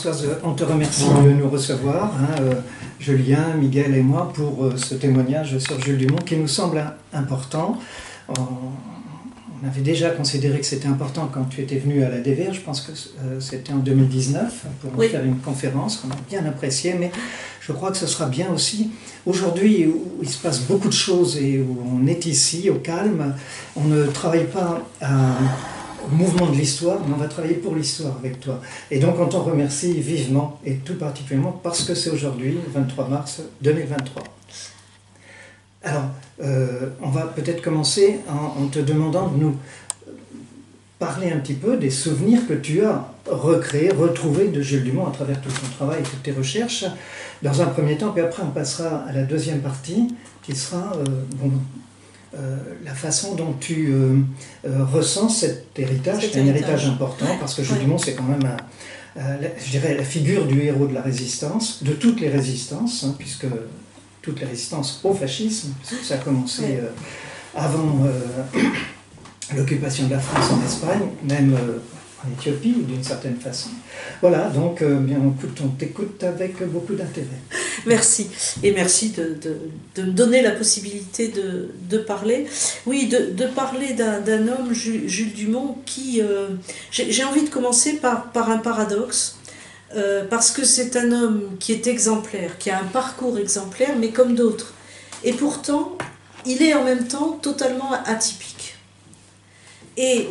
Françoise, on te remercie de nous recevoir, Julien, Miguel et moi, pour ce témoignage sur Jules Dumont qui nous semble important. On avait déjà considéré que c'était important quand tu étais venu à la DVR, je pense que c'était en 2019, pour nous faire une conférence qu'on a bien appréciée, mais je crois que ce sera bien aussi aujourd'hui où il se passe beaucoup de choses et où on est ici au calme. On ne travaille pas au mouvement de l'histoire, mais on va travailler pour l'histoire avec toi. Et donc on t'en remercie vivement et tout particulièrement parce que c'est aujourd'hui, le 23 mars 2023. Alors, on va peut-être commencer en te demandant de nous parler un petit peu des souvenirs que tu as recréés, retrouvés de Jules Dumont à travers tout ton travail et toutes tes recherches, dans un premier temps, puis après on passera à la deuxième partie, qui sera la façon dont tu ressens cet héritage, un héritage important, parce que Jules Dumont c'est quand même, je dirais, la figure du héros de la résistance, de toutes les résistances, puisque toutes les résistances au fascisme, puisque ça a commencé avant l'occupation de la France en Espagne, même en Éthiopie, d'une certaine façon. Voilà, donc bien, on t'écoute avec beaucoup d'intérêt. Merci, et merci de me donner la possibilité de parler. Oui, de parler d'un homme, Jules Dumont, qui... j'ai envie de commencer par un paradoxe. Parce que c'est un homme qui est exemplaire, qui a un parcours exemplaire, mais comme d'autres. Et pourtant, il est en même temps totalement atypique. Et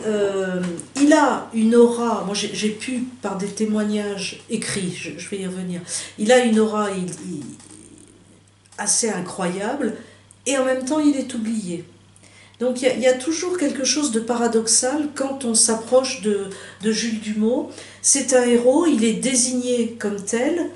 il a une aura, moi j'ai pu, par des témoignages écrits, je vais y revenir, il a une aura assez incroyable, et en même temps il est oublié. Donc il y a toujours quelque chose de paradoxal quand on s'approche de Jules Dumont. C'est un héros, il est désigné comme tel,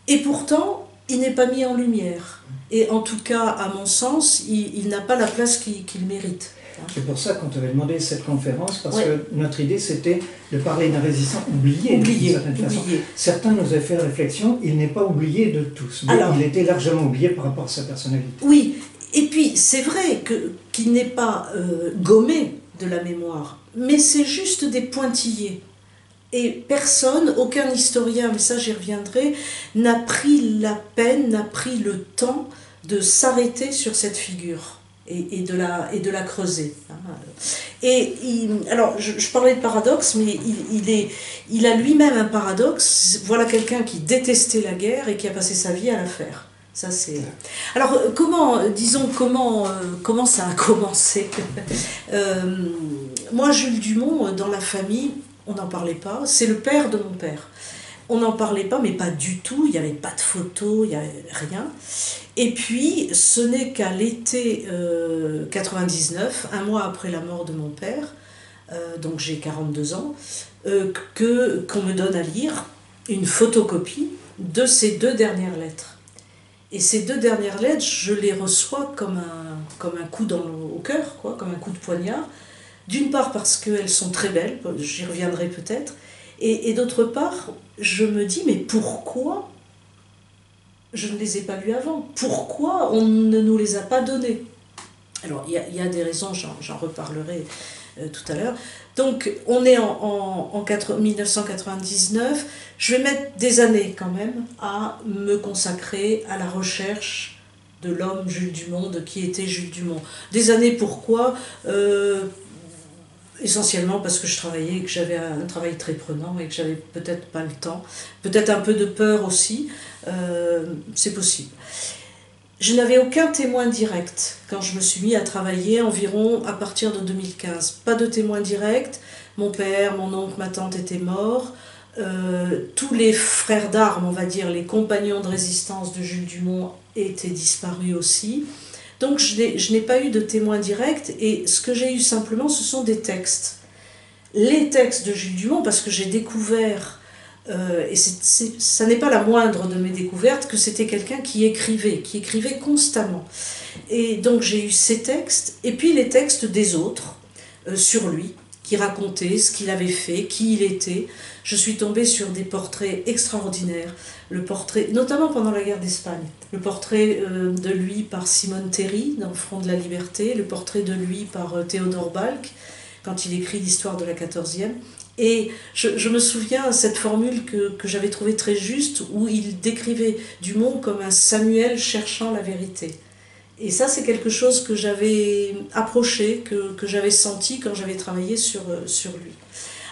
et pourtant il n'est pas mis en lumière. Et en tout cas, à mon sens, il n'a pas la place qu'il mérite. C'est pour ça qu'on t'avait demandé cette conférence, parce que notre idée c'était de parler d'un résistant oublié d'une certaine façon. Certains nous avaient fait réflexion, il n'est pas oublié de tous, mais alors, il était largement oublié par rapport à sa personnalité. Oui. Et puis, c'est vrai qu'il n'est pas gommé de la mémoire, mais c'est juste des pointillés. Et personne, aucun historien, mais ça j'y reviendrai, n'a pris la peine, n'a pris le temps de s'arrêter sur cette figure et de la creuser. Et alors, je parlais de paradoxe, mais il a lui-même un paradoxe. Voilà quelqu'un qui détestait la guerre et qui a passé sa vie à la faire. Ça, c'est... Alors, comment ça a commencé? Moi, Jules Dumont, dans la famille, on n'en parlait pas. C'est le père de mon père. On n'en parlait pas, mais pas du tout. Il n'y avait pas de photos, il n'y avait rien. Et puis, ce n'est qu'à l'été 99, un mois après la mort de mon père, donc j'ai 42 ans, qu'on me donne à lire une photocopie de ces 2 dernières lettres. Et ces 2 dernières lettres, je les reçois comme un coup au cœur, quoi, comme un coup de poignard. D'une part parce qu'elles sont très belles, j'y reviendrai peut-être, et d'autre part, je me dis, mais pourquoi je ne les ai pas lues avant? Pourquoi on ne nous les a pas données? Alors, il y a des raisons, j'en reparlerai tout à l'heure. Donc, on est en 1999. Je vais mettre des années quand même à me consacrer à la recherche de l'homme Jules Dumont, de qui était Jules Dumont. Des années, pourquoi essentiellement parce que je travaillais, que j'avais un travail très prenant et que j'avais peut-être pas le temps. Peut-être un peu de peur aussi, c'est possible. Je n'avais aucun témoin direct quand je me suis mis à travailler environ à partir de 2015. Pas de témoin direct. Mon père, mon oncle, ma tante étaient morts. Tous les frères d'armes, on va dire, les compagnons de résistance de Jules Dumont étaient disparus aussi. Donc je n'ai pas eu de témoin direct et ce que j'ai eu simplement, ce sont des textes. Les textes de Jules Dumont, parce que j'ai découvert... et ça n'est pas la moindre de mes découvertes, que c'était quelqu'un qui écrivait constamment. Et donc j'ai eu ces textes, et puis les textes des autres sur lui, qui racontaient ce qu'il avait fait, qui il était. Je suis tombée sur des portraits extraordinaires, le portrait, notamment pendant la guerre d'Espagne, le portrait de lui par Simone Terry, dans le Front de la Liberté, le portrait de lui par Théodore Balck, quand il écrit l'histoire de la 14e, Et je me souviens cette formule que j'avais trouvée très juste, où il décrivait Dumont comme un Samuel cherchant la vérité. Et ça, c'est quelque chose que j'avais approché, que j'avais senti quand j'avais travaillé sur lui.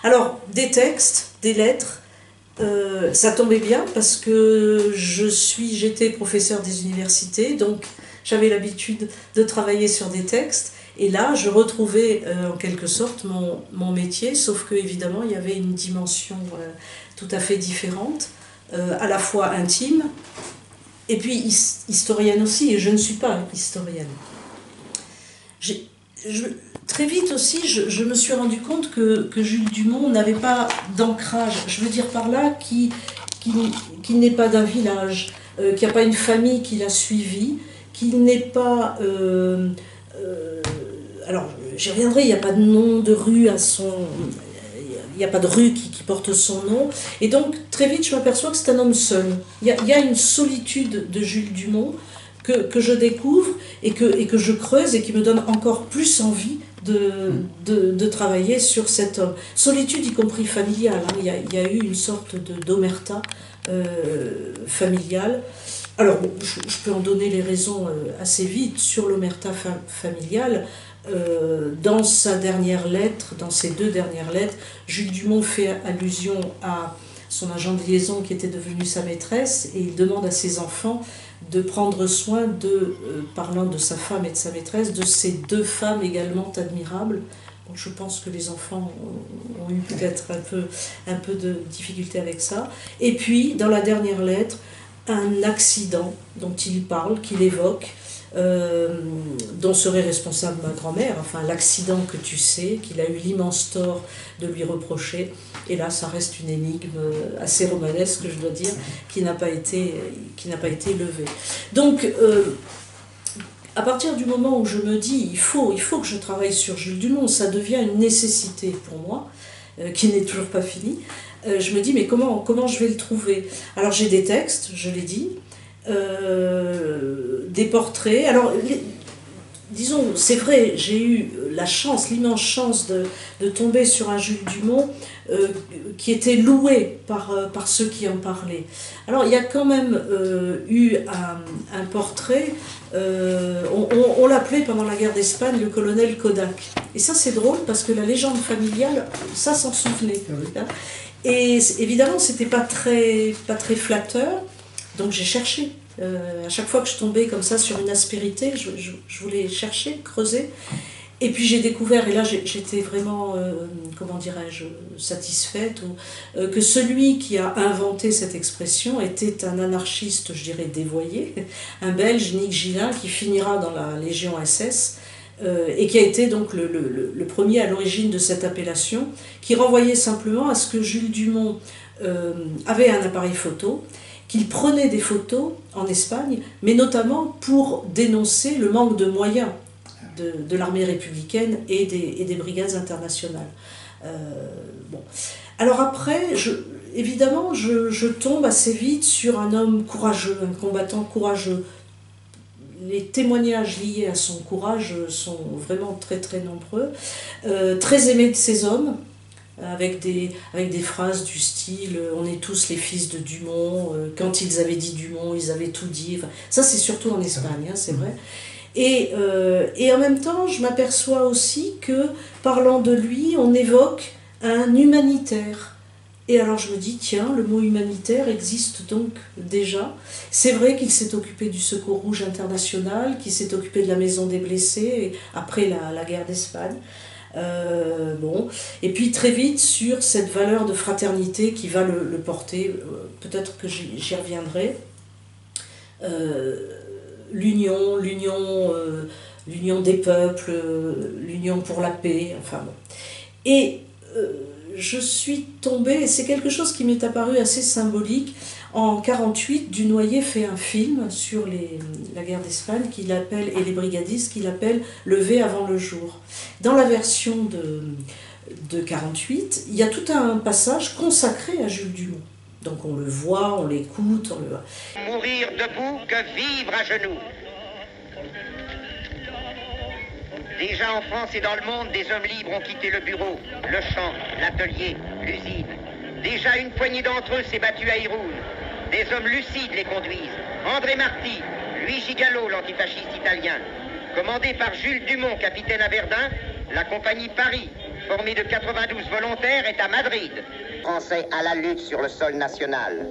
Alors, des textes, des lettres, ça tombait bien parce que j'étais professeur des universités, donc j'avais l'habitude de travailler sur des textes. Et là, je retrouvais en quelque sorte mon métier, sauf que évidemment, il y avait une dimension tout à fait différente, à la fois intime, et puis historienne aussi, et je ne suis pas historienne. Très vite aussi, je me suis rendu compte que Jules Dumont n'avait pas d'ancrage, je veux dire par là, qu'il n'est pas d'un village, qu'il n'y a pas une famille qui l'a suivi, qu'il n'est pas... alors, j'y reviendrai, il n'y a pas de nom de rue à son... Il n'y a pas de rue qui porte son nom. Et donc, très vite, je m'aperçois que c'est un homme seul. Il y a une solitude de Jules Dumont que je découvre et que je creuse et qui me donne encore plus envie de travailler sur cet homme. Solitude, y compris familiale. Hein. Il y a eu une sorte d'omerta familiale. Alors, bon, je peux en donner les raisons assez vite sur l'omerta familiale. Dans sa dernière lettre, dans ses 2 dernières lettres, Jules Dumont fait allusion à son agent de liaison qui était devenu sa maîtresse, et il demande à ses enfants de prendre soin parlant de sa femme et de sa maîtresse, de ces 2 femmes également admirables. Bon, je pense que les enfants ont eu peut-être un peu de difficulté avec ça. Et puis, dans la dernière lettre, un accident dont il parle, qu'il évoque, dont serait responsable ma grand-mère, enfin l'accident que tu sais, qu'il a eu l'immense tort de lui reprocher. Et là, ça reste une énigme assez romanesque, je dois dire, qui n'a pas été levée. Donc, à partir du moment où je me dis il faut que je travaille sur Jules Dumont, ça devient une nécessité pour moi, qui n'est toujours pas finie. Je me dis mais comment je vais le trouver? Alors j'ai des textes, je l'ai dit, des portraits. Alors, disons, c'est vrai, j'ai eu la chance, l'immense chance de tomber sur un Jules Dumont qui était loué par ceux qui en parlaient. Alors, il y a quand même eu un portrait, on l'appelait pendant la guerre d'Espagne le colonel Kodak. Et ça, c'est drôle parce que la légende familiale, ça s'en souvenait. Et évidemment, c'était pas très flatteur. Donc j'ai cherché. À chaque fois que je tombais comme ça sur une aspérité, je voulais chercher, creuser. Et puis j'ai découvert, et là j'étais vraiment, comment dirais-je, satisfaite, que celui qui a inventé cette expression était un anarchiste, je dirais, dévoyé, un Belge, Nick Gillin, qui finira dans la Légion SS, et qui a été donc le premier à l'origine de cette appellation, qui renvoyait simplement à ce que Jules Dumont avait un appareil photo, qu'il prenait des photos en Espagne, mais notamment pour dénoncer le manque de moyens de l'armée républicaine et des brigades internationales. Bon. Alors après, évidemment, je tombe assez vite sur un homme courageux, un combattant courageux. Les témoignages liés à son courage sont vraiment très très nombreux, très aimé de ses hommes, avec des phrases du style « on est tous les fils de Dumont », quand ils avaient dit Dumont, ils avaient tout dit. Enfin, ça, c'est surtout en Espagne, hein, c'est vrai. Et en même temps, je m'aperçois aussi que, parlant de lui, on évoque un humanitaire. Et alors je me dis, tiens, le mot humanitaire existe donc déjà. C'est vrai qu'il s'est occupé du Secours Rouge International, qu'il s'est occupé de la Maison des Blessés, après la guerre d'Espagne. Bon. Et puis très vite sur cette valeur de fraternité qui va le porter, peut-être que j'y reviendrai. L'union des peuples, l'union pour la paix, enfin bon. Et je suis tombée, et c'est quelque chose qui m'est apparu assez symbolique. En 1948, Dunoyer fait un film sur la guerre d'Espagne et les brigadistes qu'il appelle « Levé avant le jour ». Dans la version de 1948, il y a tout un passage consacré à Jules Dumont. Donc on le voit, on l'écoute, on le... Mourir debout que vivre à genoux. Déjà en France et dans le monde, des hommes libres ont quitté le bureau, le champ, l'atelier, l'usine. Déjà une poignée d'entre eux s'est battue à Irun. Des hommes lucides les conduisent. André Marty, Luigi Gallo, l'antifasciste italien. Commandé par Jules Dumont, capitaine à Verdun, la compagnie Paris, formée de 92 volontaires, est à Madrid. Français à la lutte sur le sol national.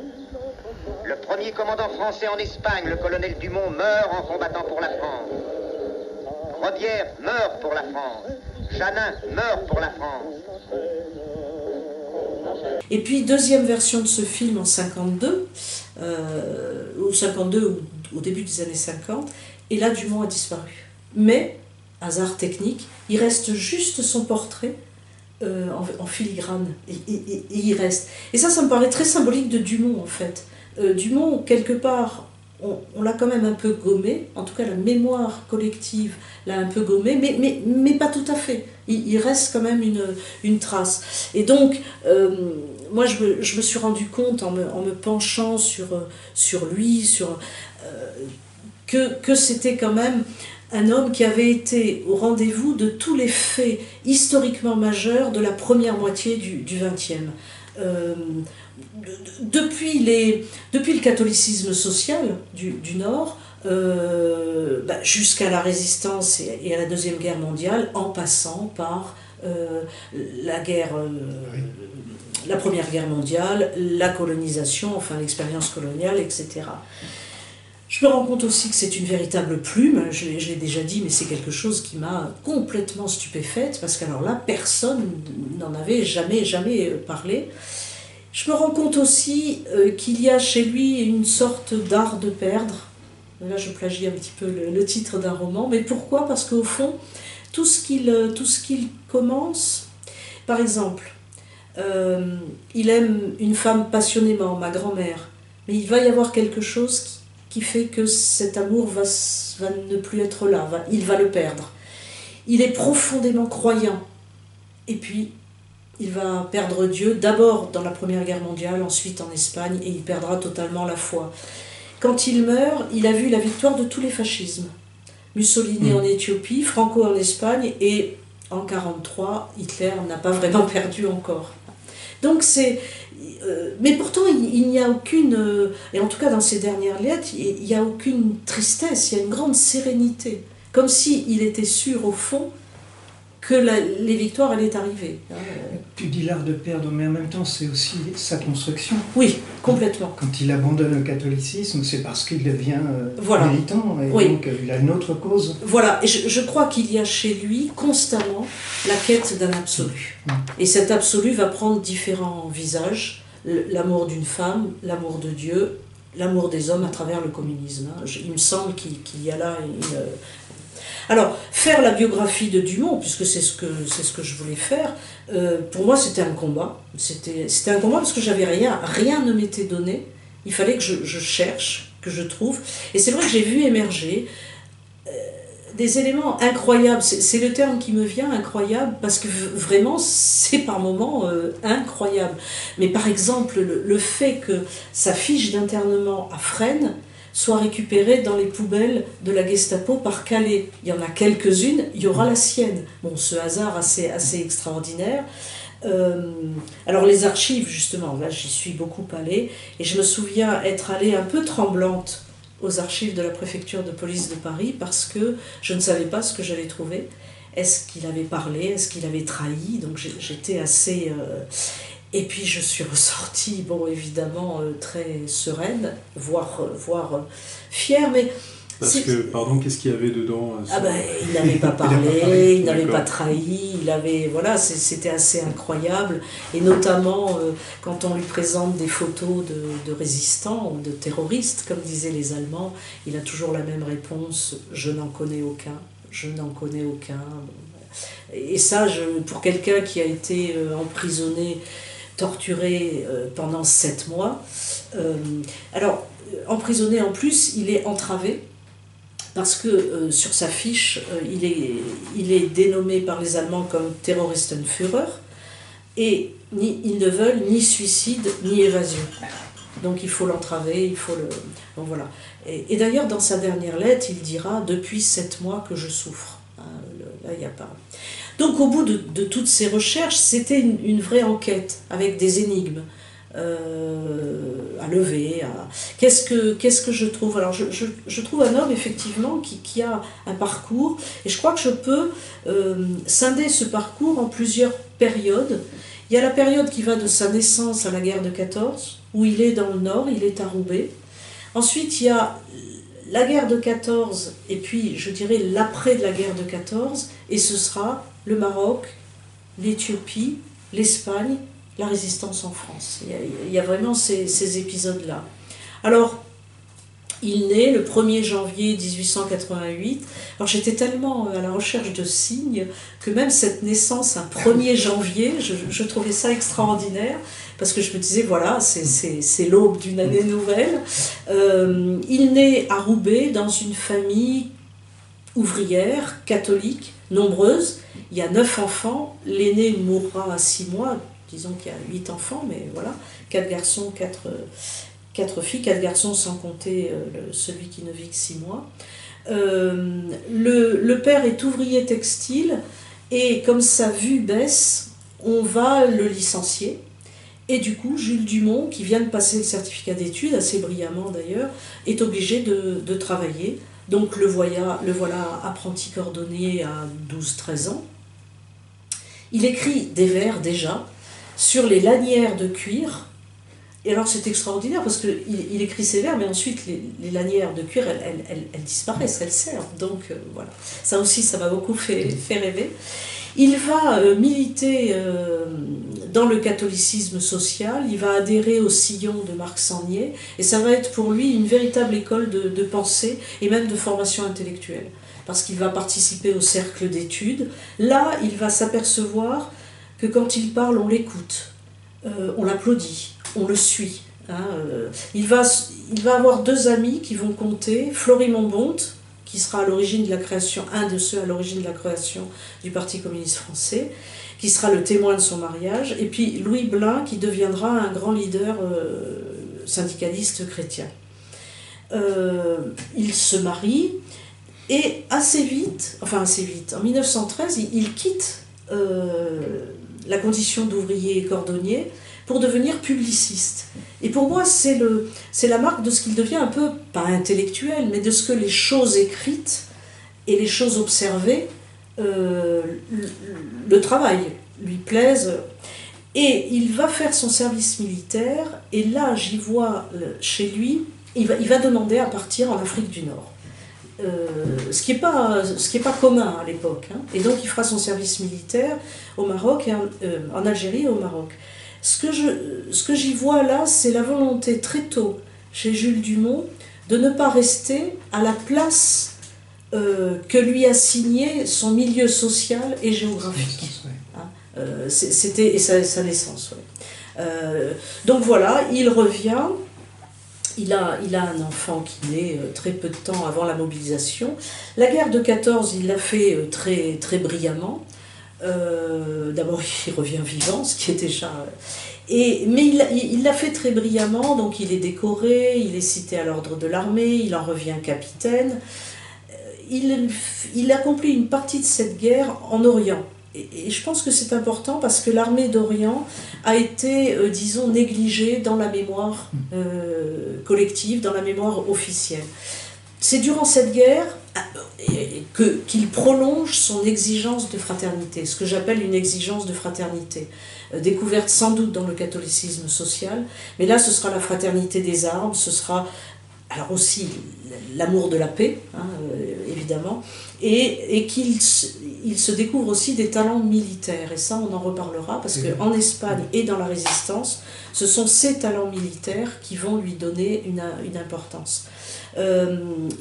Le premier commandant français en Espagne, le colonel Dumont, meurt en combattant pour la France. Robespierre meurt pour la France. Janin meurt pour la France. Et puis, deuxième version de ce film en 52, ou 52 ou au début des années 50, et là, Dumont a disparu. Mais, hasard technique, il reste juste son portrait en filigrane. Et il reste. Et ça me paraît très symbolique de Dumont, en fait. Dumont, quelque part, on l'a quand même un peu gommé, en tout cas la mémoire collective l'a un peu gommé, mais pas tout à fait. Il reste quand même une trace. Et donc, moi je me suis rendu compte en me penchant sur lui, que c'était quand même un homme qui avait été au rendez-vous de tous les faits historiquement majeurs de la première moitié du XXe. Depuis le catholicisme social du Nord, jusqu'à la résistance et à la Deuxième Guerre mondiale, en passant par la Première Guerre mondiale, la colonisation, enfin l'expérience coloniale, etc. Je me rends compte aussi que c'est une véritable plume, je l'ai déjà dit, mais c'est quelque chose qui m'a complètement stupéfaite, parce qu'alors là, personne n'en avait jamais parlé. Je me rends compte aussi qu'il y a chez lui une sorte d'art de perdre. Là, je plagie un petit peu le titre d'un roman, mais pourquoi ? Parce qu'au fond, tout ce qu'il commence, par exemple, il aime une femme passionnément, ma grand-mère, mais il va y avoir quelque chose qui fait que cet amour va ne plus être là, il va le perdre. Il est profondément croyant, et puis il va perdre Dieu, d'abord dans la Première Guerre mondiale, ensuite en Espagne, et il perdra totalement la foi. Quand il meurt, il a vu la victoire de tous les fascismes. Mussolini en Éthiopie, Franco en Espagne, et en 1943, Hitler n'a pas vraiment perdu encore. Donc mais pourtant, il n'y a aucune, et en tout cas dans ses dernières lettres, il n'y a aucune tristesse, il y a une grande sérénité. Comme s'il était sûr, au fond, que les victoires allaient arriver. Tu dis l'art de perdre, mais en même temps, c'est aussi sa construction. Oui, complètement. Quand il abandonne le catholicisme, c'est parce qu'il devient militant, et donc il a une autre cause. Voilà, et je crois qu'il y a chez lui constamment la quête d'un absolu. Et cet absolu va prendre différents visages, l'amour d'une femme, l'amour de Dieu, l'amour des hommes à travers le communisme. Il me semble qu'il y a là une... Alors, faire la biographie de Dumont, puisque c'est ce que je voulais faire, pour moi c'était un combat. C'était un combat parce que j'avais rien ne m'était donné. Il fallait que je cherche, que je trouve. Et c'est vrai que j'ai vu émerger des éléments incroyables. C'est le terme qui me vient, incroyable, parce que vraiment c'est par moments incroyable. Mais par exemple, le fait que sa fiche d'internement à Fresnes soit récupérée dans les poubelles de la Gestapo par Calais. Il y en a quelques-unes, il y aura la sienne. Bon, ce hasard assez extraordinaire. Alors les archives, justement, là j'y suis beaucoup allée, et je me souviens être allée un peu tremblante aux archives de la préfecture de police de Paris, parce que je ne savais pas ce que j'allais trouver. Est-ce qu'il avait parlé ? Est-ce qu'il avait trahi ? Donc j'étais assez... Et puis je suis ressortie, bon évidemment, très sereine, voire fière, mais... Parce que, pardon, qu'est-ce qu'il y avait dedans ? Il n'avait pas parlé, il n'avait pas trahi, voilà, c'était assez incroyable. Et notamment, quand on lui présente des photos de résistants ou de terroristes, comme disaient les Allemands, il a toujours la même réponse, je n'en connais aucun, je n'en connais aucun. Et ça, pour quelqu'un qui a été emprisonné, torturé pendant 7 mois. Alors, emprisonné en plus, il est entravé, parce que sur sa fiche, il est dénommé par les Allemands comme Terroristenführer, et ils ne veulent ni suicide, ni évasion. Donc il faut l'entraver, Donc voilà. Et d'ailleurs, dans sa dernière lettre, il dira « Depuis 7 mois que je souffre ». travailla pas. Donc au bout de toutes ces recherches, c'était une vraie enquête avec des énigmes à lever. Qu'est-ce que je trouve? Alors je trouve un homme effectivement qui a un parcours, et je crois que je peux scinder ce parcours en plusieurs périodes. Il y a la période qui va de sa naissance à la guerre de 14, où il est dans le nord, il est à Roubaix. Ensuite, il y a la guerre de 14, et puis je dirais l'après de la guerre de 14, et ce sera le Maroc, l'Éthiopie, l'Espagne, la résistance en France. Il y a vraiment ces épisodes-là. Alors, il naît le 1er janvier 1888. Alors j'étais tellement à la recherche de signes que même cette naissance, un 1er janvier, je trouvais ça extraordinaire, parce que je me disais, voilà, c'est l'aube d'une année nouvelle. Il naît à Roubaix dans une famille ouvrière, catholique, nombreuse. Il y a 9 enfants, l'aîné mourra à 6 mois, disons qu'il y a 8 enfants, mais voilà, 4 garçons, 4 filles, 4 garçons sans compter celui qui ne vit que 6 mois. Le père est ouvrier textile, et comme sa vue baisse, on va le licencier. Et du coup, Jules Dumont, qui vient de passer le certificat d'études, assez brillamment d'ailleurs, est obligé de travailler. Donc le voilà apprenti cordonnier à 12-13 ans. Il écrit des vers déjà sur les lanières de cuir. Et alors c'est extraordinaire parce qu'il écrit ses vers, mais ensuite les lanières de cuir, elles disparaissent, elles servent. Donc voilà, ça aussi, ça m'a beaucoup fait rêver. Il va militer dans le catholicisme social, il va adhérer au sillon de Marc Sangnier, et ça va être pour lui une véritable école de pensée et même de formation intellectuelle, parce qu'il va participer au cercle d'études. Là, il va s'apercevoir que quand il parle, on l'écoute, on l'applaudit, on le suit. Il va avoir 2 amis qui vont compter, Florimond Bonte, qui sera à l'origine de la création, un de ceux à l'origine de la création du Parti communiste français, qui sera le témoin de son mariage, et puis Louis Blin, qui deviendra un grand leader syndicaliste chrétien. Il se marie, et assez vite, en 1913, il quitte la condition d'ouvrier cordonnier pour devenir publiciste. Et pour moi, c'est la marque de ce qu'il devient un peu, pas intellectuel, mais de ce que les choses écrites et les choses observées, le travail lui plaisent. Et il va faire son service militaire, et là, j'y vois chez lui, il va demander à partir en Afrique du Nord. Ce qui est pas commun à l'époque. Et donc, il fera son service militaire au Maroc, en Algérie et au Maroc. Ce que j'y vois là, c'est la volonté très tôt chez Jules Dumont de ne pas rester à la place que lui a signée son milieu social et géographique. C'était sa naissance. Ouais. Donc voilà, il revient, il a un enfant qui naît très peu de temps avant la mobilisation. La guerre de 14, il l'a fait très, très brillamment. D'abord, il revient vivant, ce qui est déjà... mais il l'a fait très brillamment, donc il est décoré, il est cité à l'ordre de l'armée, il en revient capitaine. Il accomplit une partie de cette guerre en Orient. Et je pense que c'est important parce que l'armée d'Orient a été, disons, négligée dans la mémoire collective, dans la mémoire officielle. C'est durant cette guerre qu'il prolonge son exigence de fraternité, ce que j'appelle une exigence de fraternité, découverte sans doute dans le catholicisme social, mais là ce sera la fraternité des armes, ce sera alors aussi l'amour de la paix, évidemment, et qu'il se découvre aussi des talents militaires, et ça on en reparlera, parce qu'en Espagne et dans la Résistance, ce sont ces talents militaires qui vont lui donner une importance.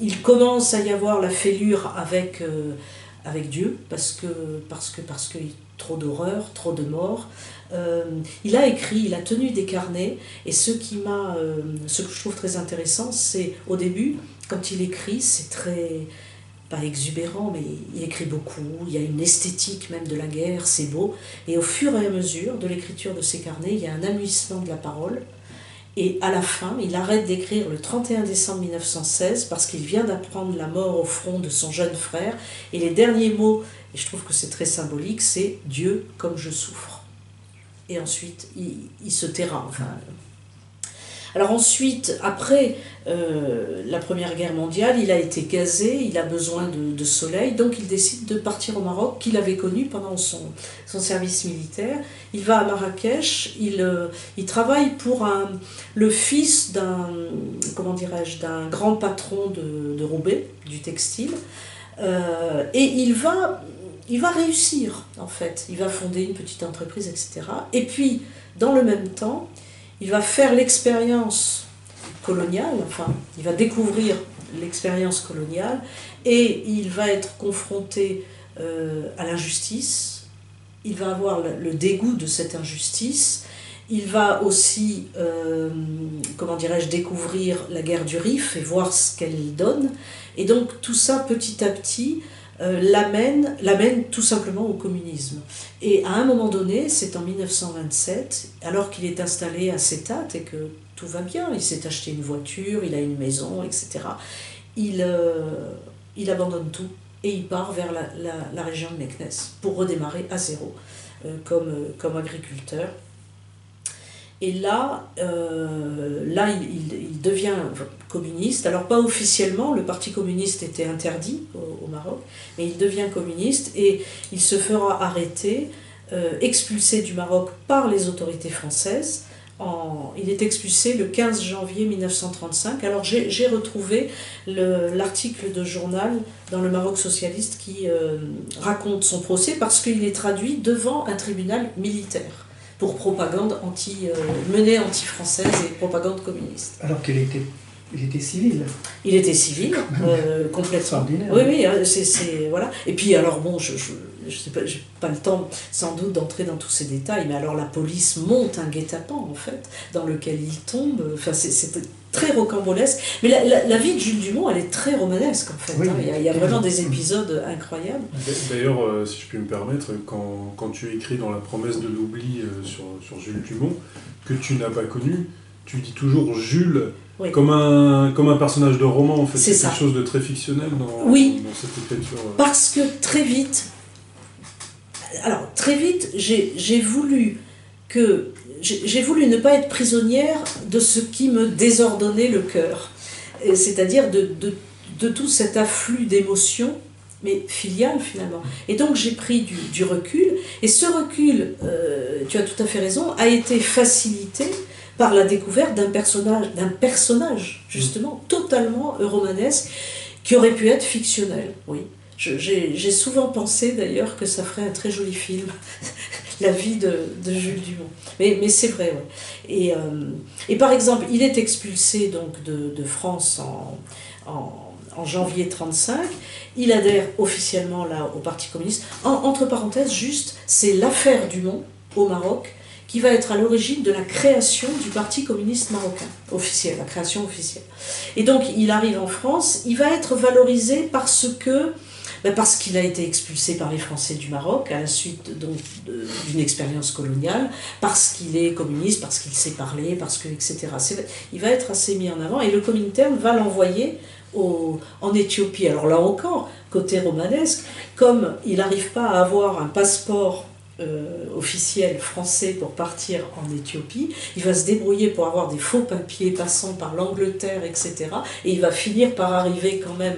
Il commence à y avoir la fêlure avec Dieu, parce que trop d'horreur, trop de morts. Il a écrit, il a tenu des carnets, et ce que je trouve très intéressant, c'est au début, quand il écrit, c'est très, pas exubérant, mais il écrit beaucoup, il y a une esthétique même de la guerre, c'est beau, et au fur et à mesure de l'écriture de ces carnets, il y a un amuissement de la parole. Et à la fin, il arrête d'écrire le 31 décembre 1916 parce qu'il vient d'apprendre la mort au front de son jeune frère. Et les derniers mots et je trouve que c'est très symbolique, c'est « Dieu comme je souffre ». Et ensuite, il se taira. Enfin, alors ensuite, après la Première Guerre mondiale, il a été gazé, il a besoin de soleil, donc il décide de partir au Maroc, qu'il avait connu pendant son service militaire. Il va à Marrakech, il travaille pour le fils d'un, comment dirais-je, d'un grand patron de Roubaix, du textile, et il va réussir, en fait. Il va fonder une petite entreprise, etc. Et puis, dans le même temps, il va faire l'expérience coloniale, enfin, il va découvrir l'expérience coloniale, et il va être confronté à l'injustice, il va avoir le dégoût de cette injustice, il va aussi, comment dirais-je, découvrir la guerre du Rif et voir ce qu'elle donne, et donc tout ça, petit à petit, l'amène tout simplement au communisme. Et à un moment donné, c'est en 1927, alors qu'il est installé à Settat et que tout va bien, il s'est acheté une voiture, il a une maison, etc., il abandonne tout et il part vers la région de Meknès pour redémarrer à zéro comme agriculteur. Et là, il devient communiste. Alors pas officiellement, le Parti communiste était interdit au Maroc, mais il devient communiste et il se fera arrêter, expulsé du Maroc par les autorités françaises. Il est expulsé le 15 janvier 1935. Alors j'ai retrouvé l'article de journal dans le Maroc socialiste qui raconte son procès parce qu'il est traduit devant un tribunal militaire pour propagande menée anti-française et propagande communiste. Alors qu'il était civil. Il était civil, complètement. Oui, oui, voilà. Et puis alors bon, je sais pas, j'ai pas le temps sans doute d'entrer dans tous ces détails, mais alors la police monte un guet-apens en fait, dans lequel il tombe. Enfin, c'est très rocambolesque. Mais la vie de Jules Dumont, elle est très romanesque en fait. Oui, hein. Il y a vraiment des épisodes incroyables. D'ailleurs, si je puis me permettre, quand tu écris dans La promesse de l'oubli sur Jules Dumont, que tu n'as pas connu, tu dis toujours Jules. Oui. Comme un personnage de roman, en fait. C'est quelque chose de très fictionnel dans cette écriture. Parce que très vite, j'ai voulu ne pas être prisonnière de ce qui me désordonnait le cœur. C'est-à-dire de tout cet afflux d'émotions, mais filiales finalement. Et donc j'ai pris du recul, et ce recul, tu as tout à fait raison, a été facilité par la découverte d'un personnage justement totalement romanesque qui aurait pu être fictionnel. Oui, j'ai souvent pensé d'ailleurs que ça ferait un très joli film, la vie de Jules Dumont. Mais c'est vrai, ouais. Et par exemple, il est expulsé donc de France en janvier 1935. Il adhère officiellement là au Parti communiste. Entre parenthèses, juste, c'est l'affaire Dumont au Maroc qui va être à l'origine de la création du Parti communiste marocain, officiel, la création officielle. Et donc, il arrive en France, il va être valorisé parce qu'il a été expulsé par les Français du Maroc, à la suite d'une expérience coloniale, parce qu'il est communiste, parce qu'il sait parler, etc. Il va être assez mis en avant, et le Comintern va l'envoyer en Éthiopie. Alors là encore, côté romanesque, comme il n'arrive pas à avoir un passeport officiel français pour partir en Éthiopie, il va se débrouiller pour avoir des faux papiers passant par l'Angleterre, etc. Et il va finir par arriver quand même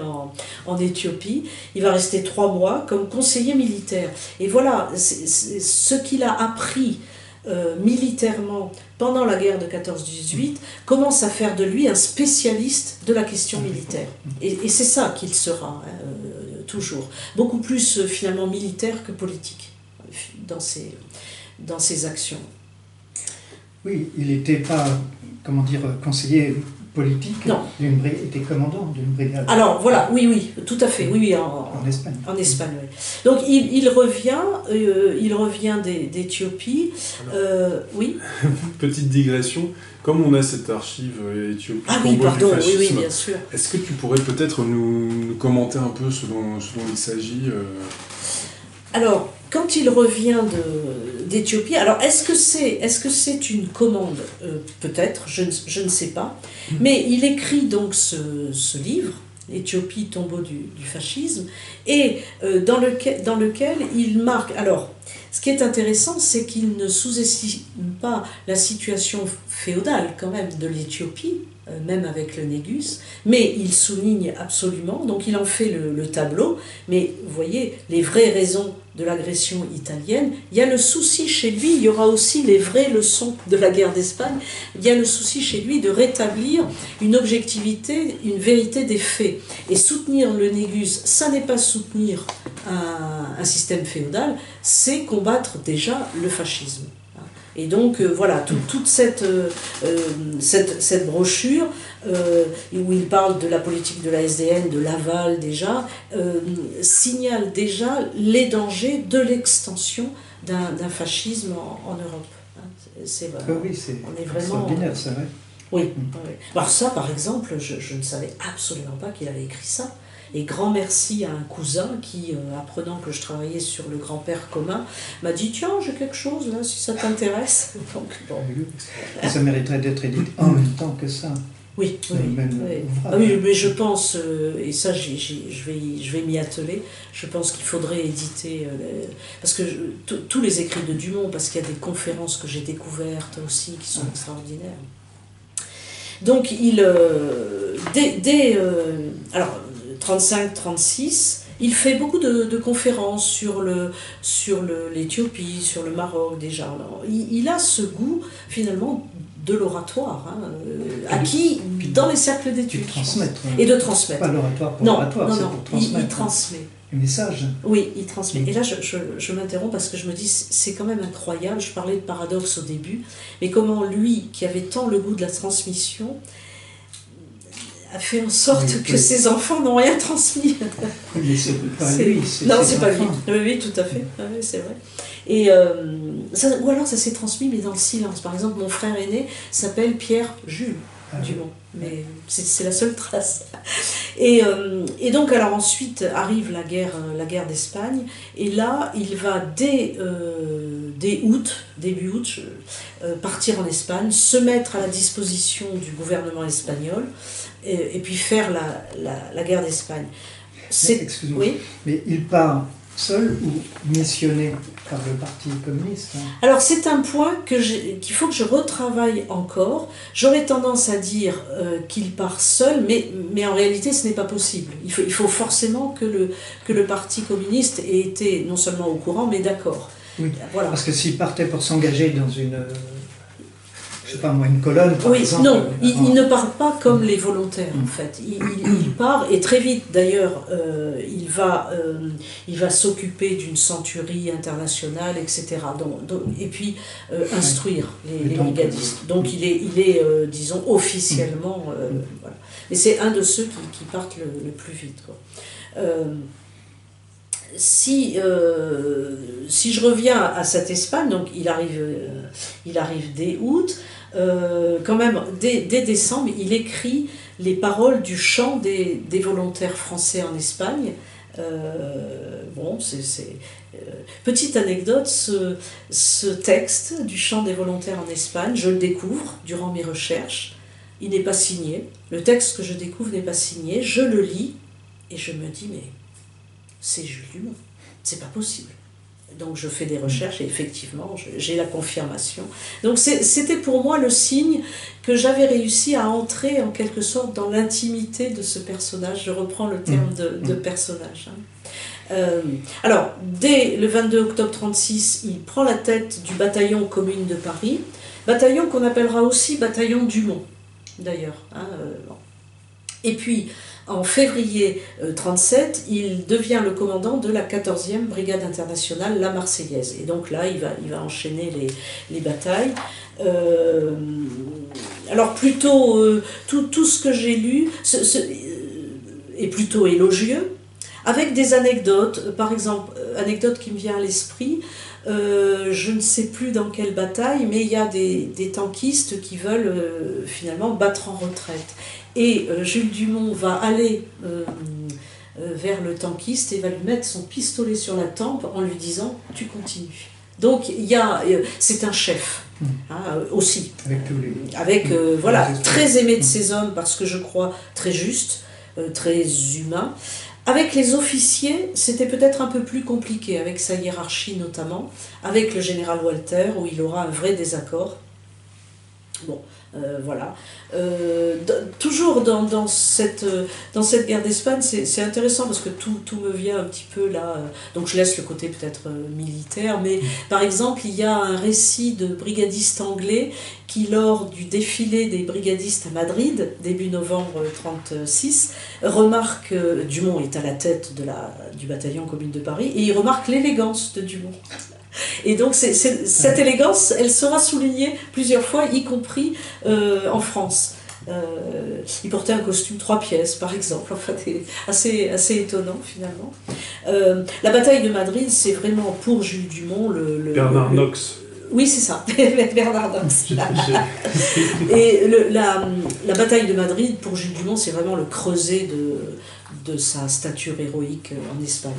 en Éthiopie. Il va rester 3 mois comme conseiller militaire. Et voilà, ce qu'il a appris militairement pendant la guerre de 14-18 commence à faire de lui un spécialiste de la question militaire. Et c'est ça qu'il sera, toujours. Beaucoup plus finalement militaire que politique dans ses actions. Oui, il n'était pas, conseiller politique, il était commandant d'une brigade. Alors voilà, oui, tout à fait, oui, en Espagne. En Espagne, oui. Donc il revient d'Éthiopie, oui. Petite digression, comme on a cette archive Éthiopie, du fascisme, oui, bien sûr. Est-ce que tu pourrais peut-être nous commenter un peu ce dont il s'agit Alors, quand il revient d'Éthiopie, alors est-ce que c'est une commande? Peut-être, je ne sais pas. Mais il écrit donc ce livre Éthiopie, tombeau du fascisme, et dans lequel il marque... Alors, ce qui est intéressant, c'est qu'il ne sous-estime pas la situation féodale quand même de l'Éthiopie, même avec le Négus, mais il souligne absolument, donc il en fait le tableau, mais vous voyez, les vraies raisons de l'agression italienne, il y a le souci chez lui, il y aura aussi les vraies leçons de la guerre d'Espagne, il y a le souci chez lui de rétablir une objectivité, une vérité des faits. Et soutenir le Négus, ça n'est pas soutenir un système féodal, c'est combattre déjà le fascisme. Et donc voilà, toute cette brochure où il parle de la politique de la SDN, de Laval déjà, signale déjà les dangers de l'extension d'un fascisme en Europe. C'est vrai. Oui, c'est extraordinaire, ça, ouais. Oui. Alors ça, par exemple, je ne savais absolument pas qu'il avait écrit ça. Et grand merci à un cousin qui, apprenant que je travaillais sur le grand-père commun, m'a dit « Tiens, j'ai quelque chose là, si ça t'intéresse. » Donc, bon. Ça mériterait d'être édité en même temps que ça. Oui, mais je pense, et ça je vais m'y atteler, je pense qu'il faudrait éditer, parce que tous les écrits de Dumont, parce qu'il y a des conférences que j'ai découvertes aussi qui sont extraordinaires. Donc alors 35-36, il fait beaucoup de conférences sur l'Éthiopie, sur le Maroc déjà. Alors, il a ce goût finalement de l'oratoire, acquis dans les cercles d'études. Et de transmettre. Pas l'oratoire pour l'oratoire, c'est pour transmettre. Il transmet. Un message. Oui, il transmet. Et là, je m'interromps parce que je me dis, c'est quand même incroyable. Je parlais de paradoxe au début, mais comment lui, qui avait tant le goût de la transmission, a fait en sorte que ses enfants n'ont rien transmis. Mais c'est pas lui. Non, c'est pas lui. Oui, tout à fait. Oui, c'est vrai. Et ou alors ça s'est transmis, mais dans le silence. Par exemple, mon frère aîné s'appelle Pierre-Jules Dumont. Mais c'est la seule trace. Et donc, alors ensuite arrive la guerre d'Espagne. Et là, il va début août, partir en Espagne, se mettre à la disposition du gouvernement espagnol, et puis faire la guerre d'Espagne. Excuse-moi, oui, mais il part seul ou missionné par le Parti communiste? Alors c'est un point qu'il faut que je retravaille encore. J'aurais tendance à dire qu'il part seul, mais en réalité ce n'est pas possible. Il faut forcément que le Parti communiste ait été non seulement au courant, mais d'accord. Oui, voilà. Parce que s'il partait pour s'engager dans une... je sais pas moi, une colonne par exemple... Non, il ne part pas comme les volontaires en fait. Il part, et très vite d'ailleurs, il va s'occuper d'une centurie internationale, etc. Et puis instruire les brigadistes. Donc il est disons, officiellement... voilà. Et c'est un de ceux qui partent le plus vite, quoi. Si je reviens à cette Espagne, donc il arrive dès août, quand même dès décembre, il écrit les paroles du chant des volontaires français en Espagne. Petite anecdote, ce texte du chant des volontaires en Espagne, je le découvre durant mes recherches. Il n'est pas signé. Le texte que je découvre n'est pas signé. Je le lis et je me dis mais c'est Jules Dumont, c'est pas possible. Donc je fais des recherches et effectivement j'ai la confirmation. Donc c'était pour moi le signe que j'avais réussi à entrer en quelque sorte dans l'intimité de ce personnage. Je reprends le terme de personnage. Alors dès le 22 octobre 1936, il prend la tête du bataillon commune de Paris, bataillon qu'on appellera aussi bataillon Dumont d'ailleurs. Et puis en février 1937, il devient le commandant de la 14e brigade internationale, la Marseillaise. Et donc là, il va enchaîner les batailles. Alors plutôt, tout ce que j'ai lu est plutôt élogieux, avec des anecdotes. Par exemple, anecdote qui me vient à l'esprit, je ne sais plus dans quelle bataille, mais il y a des tankistes qui veulent finalement battre en retraite. Et Jules Dumont va aller vers le tankiste et va lui mettre son pistolet sur la tempe en lui disant « tu continues ». Donc c'est un chef aussi, voilà, très aimé de ses hommes parce que je crois très juste, très humain. Avec les officiers, c'était peut-être un peu plus compliqué, avec sa hiérarchie notamment, avec le général Walter, où il aura un vrai désaccord. Bon, voilà. Toujours dans cette guerre d'Espagne, c'est intéressant parce que tout me vient un petit peu là. Donc je laisse le côté peut-être militaire, mais par exemple, il y a un récit de brigadistes anglais qui, lors du défilé des brigadistes à Madrid, début novembre 1936, remarque, Dumont est à la tête du bataillon commune de Paris, et il remarque l'élégance de Dumont. Et donc cette élégance, elle sera soulignée plusieurs fois, y compris en France. Il portait un costume 3 pièces, par exemple, enfin, assez étonnant finalement. La bataille de Madrid, c'est vraiment pour Jules Dumont Bernard Knox. Oui, c'est ça, Bernard Knox. Et la bataille de Madrid, pour Jules Dumont, c'est vraiment le creuset de sa stature héroïque en Espagne.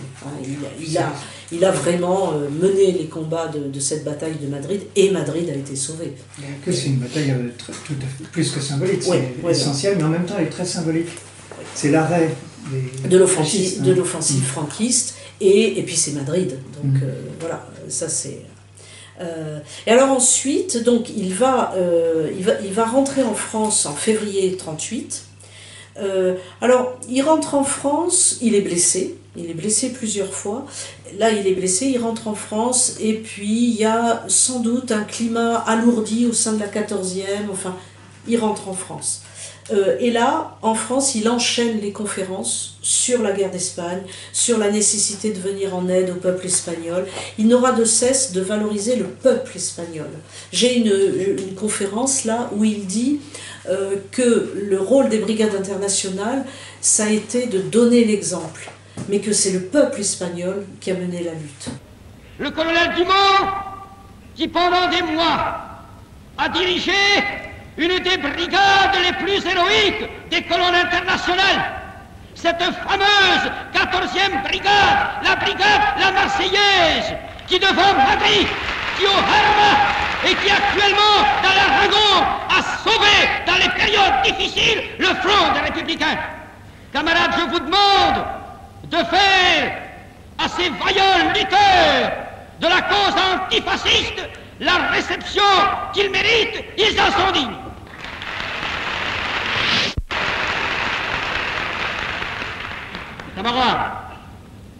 Il a vraiment mené les combats de cette bataille de Madrid, et Madrid a été sauvée. C'est une bataille tout à fait, plus que symbolique, c'est essentiel, mais en même temps elle est très symbolique. C'est l'arrêt de l'offensive franquiste, et puis c'est Madrid. Donc voilà, ça c'est... et alors ensuite, donc, il va rentrer en France en février 1938. Alors, il rentre en France, il est blessé plusieurs fois. Là, il est blessé, il rentre en France, et puis il y a sans doute un climat alourdi au sein de la 14e, enfin, il rentre en France. Et là, en France, il enchaîne les conférences sur la guerre d'Espagne, sur la nécessité de venir en aide au peuple espagnol. Il n'aura de cesse de valoriser le peuple espagnol. J'ai une conférence là où il dit que le rôle des brigades internationales, ça a été de donner l'exemple, mais que c'est le peuple espagnol qui a mené la lutte. Le colonel Dumont, qui pendant des mois a dirigé une des brigades les plus héroïques des colonnes internationales, cette fameuse 14e brigade, la brigade La Marseillaise, qui devant Madrid, qui au Harma, et qui actuellement dans l'Aragon a sauvé dans les périodes difficiles le front des républicains. Camarades, je vous demande de faire à ces vaillants lutteurs de la cause antifasciste la réception qu'ils méritent, ils en sont dignes. Camarades,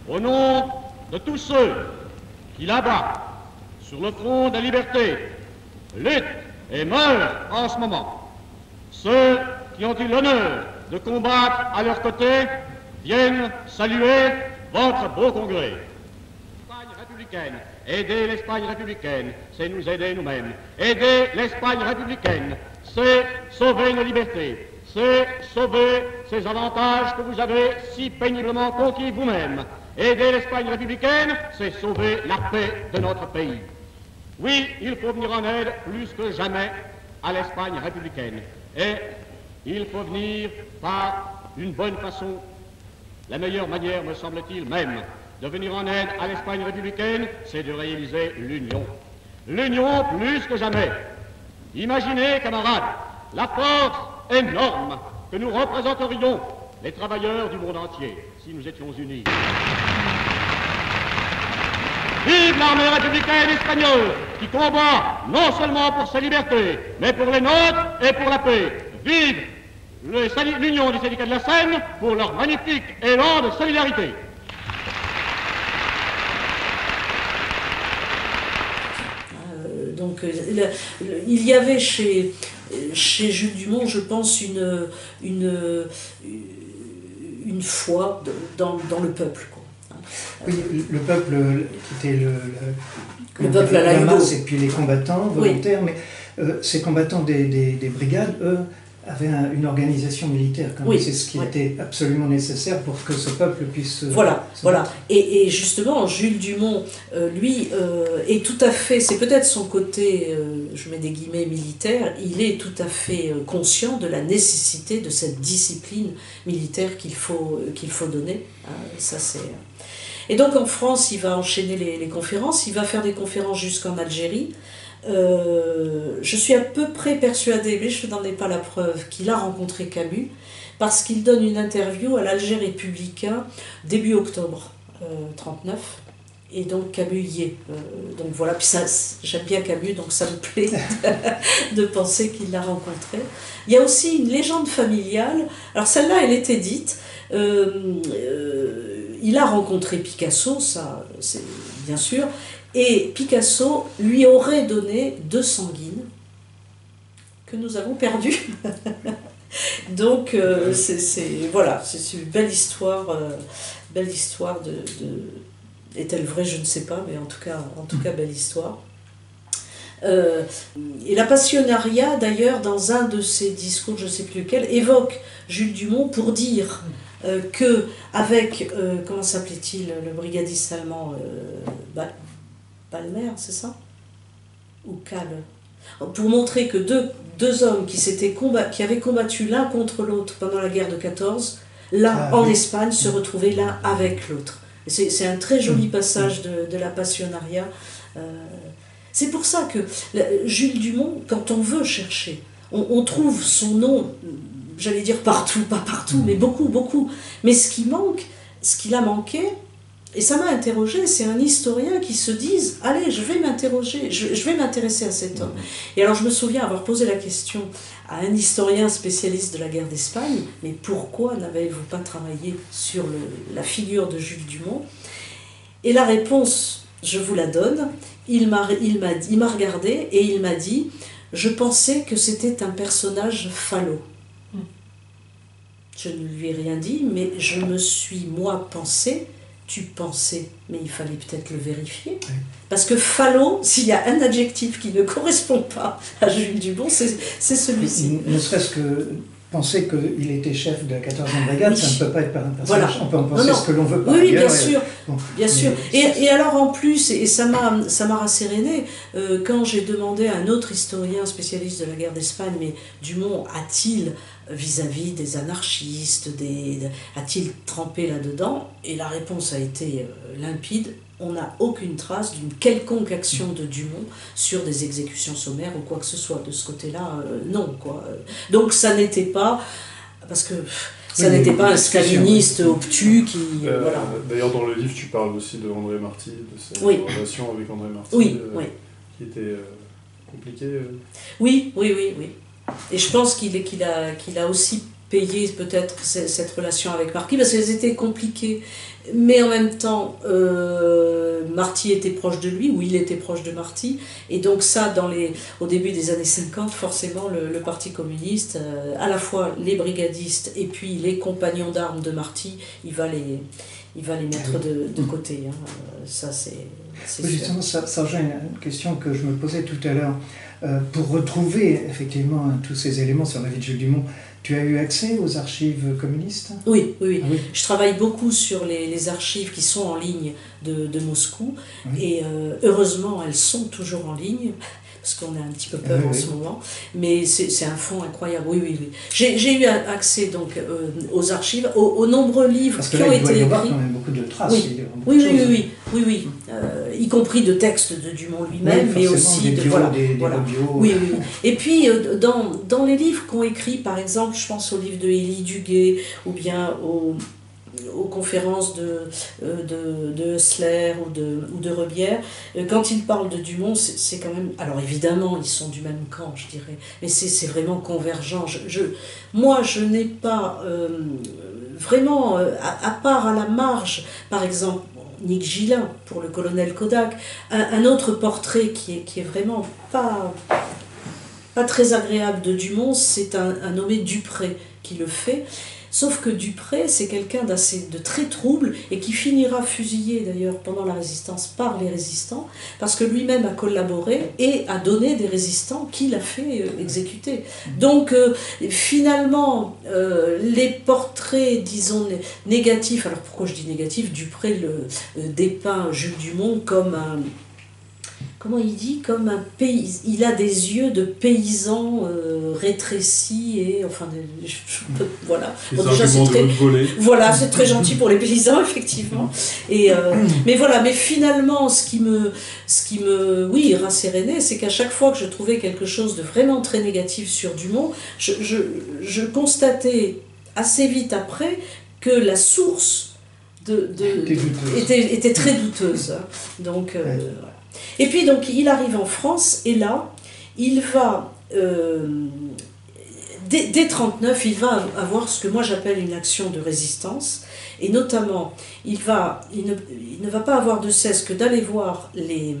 au nom de tous ceux qui là-bas, sur le front de la liberté, luttent et meurent en ce moment, ceux qui ont eu l'honneur de combattre à leur côté viennent saluer votre beau congrès. L'Espagne républicaine, aider l'Espagne républicaine, c'est nous aider nous-mêmes. Aider l'Espagne républicaine, c'est sauver nos libertés. C'est sauver ces avantages que vous avez si péniblement conquis vous-même. Aider l'Espagne républicaine, c'est sauver la paix de notre pays. Oui, il faut venir en aide plus que jamais à l'Espagne républicaine. Et il faut venir par une bonne façon. La meilleure manière, me semble-t-il même, de venir en aide à l'Espagne républicaine, c'est de réaliser l'union. L'union plus que jamais. Imaginez, camarades, la force énorme que nous représenterions, les travailleurs du monde entier, si nous étions unis. Vive l'armée républicaine espagnole qui combat non seulement pour sa liberté, mais pour les nôtres et pour la paix. Vive l'Union des syndicats de la Seine pour leur magnifique élan de solidarité. Donc il y avait chez Jules Dumont, je pense, une foi dans le peuple, quoi. Oui, le peuple qui était le peuple à la masse, et puis les combattants volontaires, oui. Mais ces combattants des brigades, eux, avaient une organisation militaire. Oui, c'est ce qui était absolument nécessaire pour que ce peuple puisse... Voilà. Et justement, Jules Dumont, lui, est tout à fait... C'est peut-être son côté, je mets des guillemets, militaire. Il est tout à fait conscient de la nécessité de cette discipline militaire qu'il faut donner. Ça, c'est... Et donc, en France, il va enchaîner les conférences. Il va faire des conférences jusqu'en Algérie. Je suis à peu près persuadée, mais je n'en ai pas la preuve, qu'il a rencontré Camus, parce qu'il donne une interview à l'Alger républicain début octobre 1939. Et donc Camus y est. Donc voilà, puis ça, j'aime bien Camus, donc ça me plaît de penser qu'il l'a rencontré. Il y a aussi une légende familiale. Alors celle-là, elle était dite. Il a rencontré Picasso, ça c'est bien sûr, et Picasso lui aurait donné 2 sanguines que nous avons perdues. Donc voilà, c'est une belle histoire de est-elle vraie, je ne sais pas, mais en tout cas belle histoire. Et la Passionnariat, d'ailleurs, dans un de ses discours, je ne sais plus lequel, évoque Jules Dumont pour dire que avec comment s'appelait-il, le brigadiste allemand, Palmer, c'est ça? Ou Kahl? Pour montrer que deux hommes qui avaient combattu l'un contre l'autre pendant la guerre de 14, là, en Espagne, se retrouvaient l'un avec l'autre. C'est un très joli passage de la Passionnariat. C'est pour ça que Jules Dumont, quand on veut chercher, on trouve son nom, j'allais dire partout, pas partout, mais beaucoup, beaucoup. Mais ce qu'il a manqué, et ça m'a interrogé, c'est un historien qui se dise « Allez, je vais m'interroger, je vais m'intéresser à cet homme ». Et alors je me souviens avoir posé la question à un historien spécialiste de la guerre d'Espagne, mais pourquoi n'avez-vous pas travaillé sur la figure de Jules Dumont? Et la réponse, je vous la donne, il m'a regardé et il m'a dit « Je pensais que c'était un personnage falot ». Je ne lui ai rien dit, mais je me suis, moi, pensé, tu pensais, mais il fallait peut-être le vérifier. Oui. Parce que falot, s'il y a un adjectif qui ne correspond pas à Jules Dumont, c'est celui-ci. Ne serait-ce que penser qu'il était chef de la 14e brigade, oui. Ça ne peut pas être par un personnage. Voilà. On peut en penser ce que l'on veut. Oui, bien sûr. Bon, bien sûr. Et alors en plus, et ça m'a rasséréné, quand j'ai demandé à un autre historien spécialiste de la guerre d'Espagne, mais Dumont a-t-il vis-à-vis des anarchistes, a-t-il trempé là-dedans? Et la réponse a été limpide. On n'a aucune trace d'une quelconque action de Dumont sur des exécutions sommaires ou quoi que ce soit. De ce côté-là, non, quoi. Donc ça n'était pas... Parce que ça n'était pas un staliniste obtus qui... voilà. D'ailleurs, dans le livre, tu parles aussi de André Marty, de cette relation avec André Marty, qui était compliquée. Oui. Et je pense qu'il a aussi payé peut-être cette relation avec Marty, parce qu'elles étaient compliquées. Mais en même temps, Marty était proche de lui, ou il était proche de Marty. Et donc ça, au début des années 50, forcément, le Parti communiste, à la fois les brigadistes et puis les compagnons d'armes de Marty, il va les mettre de côté. Hein. Ça, c'est oui, justement, ça rejoint une question que je me posais tout à l'heure. Pour retrouver effectivement tous ces éléments sur la vie de Jules Dumont, tu as eu accès aux archives communistes? Oui. Ah oui. Je travaille beaucoup sur les archives qui sont en ligne de Moscou, et heureusement elles sont toujours en ligne, parce qu'on a un petit peu peur en ce moment, mais c'est un fonds incroyable, oui. J'ai eu accès donc aux archives, aux nombreux livres qui ont été écrits. Parce que là, il doit y avoir quand même beaucoup de traces. Oui. Y compris de textes de Dumont lui-même, mais aussi des bios. Oui. Et puis, dans les livres qu'ont écrits, par exemple, je pense au livre de Élie Duguay, ou bien aux conférences de Hessler ou de Rebière, quand ils parlent de Dumont, c'est quand même... Alors évidemment, ils sont du même camp, je dirais, mais c'est vraiment convergent. Moi, je n'ai pas vraiment, à part à la marge, par exemple, Nick Gillin, pour le colonel Kodak, un autre portrait qui est vraiment pas très agréable de Dumont, c'est un nommé Dupré qui le fait. Sauf que Dupré, c'est quelqu'un de très trouble et qui finira fusillé d'ailleurs pendant la résistance par les résistants, parce que lui-même a collaboré et a donné des résistants qu'il a fait exécuter. Donc finalement, les portraits, disons, négatifs, alors pourquoi je dis négatif, Dupré dépeint Jules Dumont comme un... Comment il dit? Comme un pays. Il a des yeux de paysan rétrécis et enfin voilà. Déjà, voilà, c'est très gentil pour les paysans effectivement. Et mais voilà, mais finalement, ce qui me rassérénait, c'est qu'à chaque fois que je trouvais quelque chose de vraiment très négatif sur Dumont, je constatais assez vite après que la source était très douteuse. Hein. Donc, voilà. Et puis donc il arrive en France et là il va dès 1939 il va avoir ce que moi j'appelle une action de résistance, et notamment il ne va pas avoir de cesse que d'aller voir les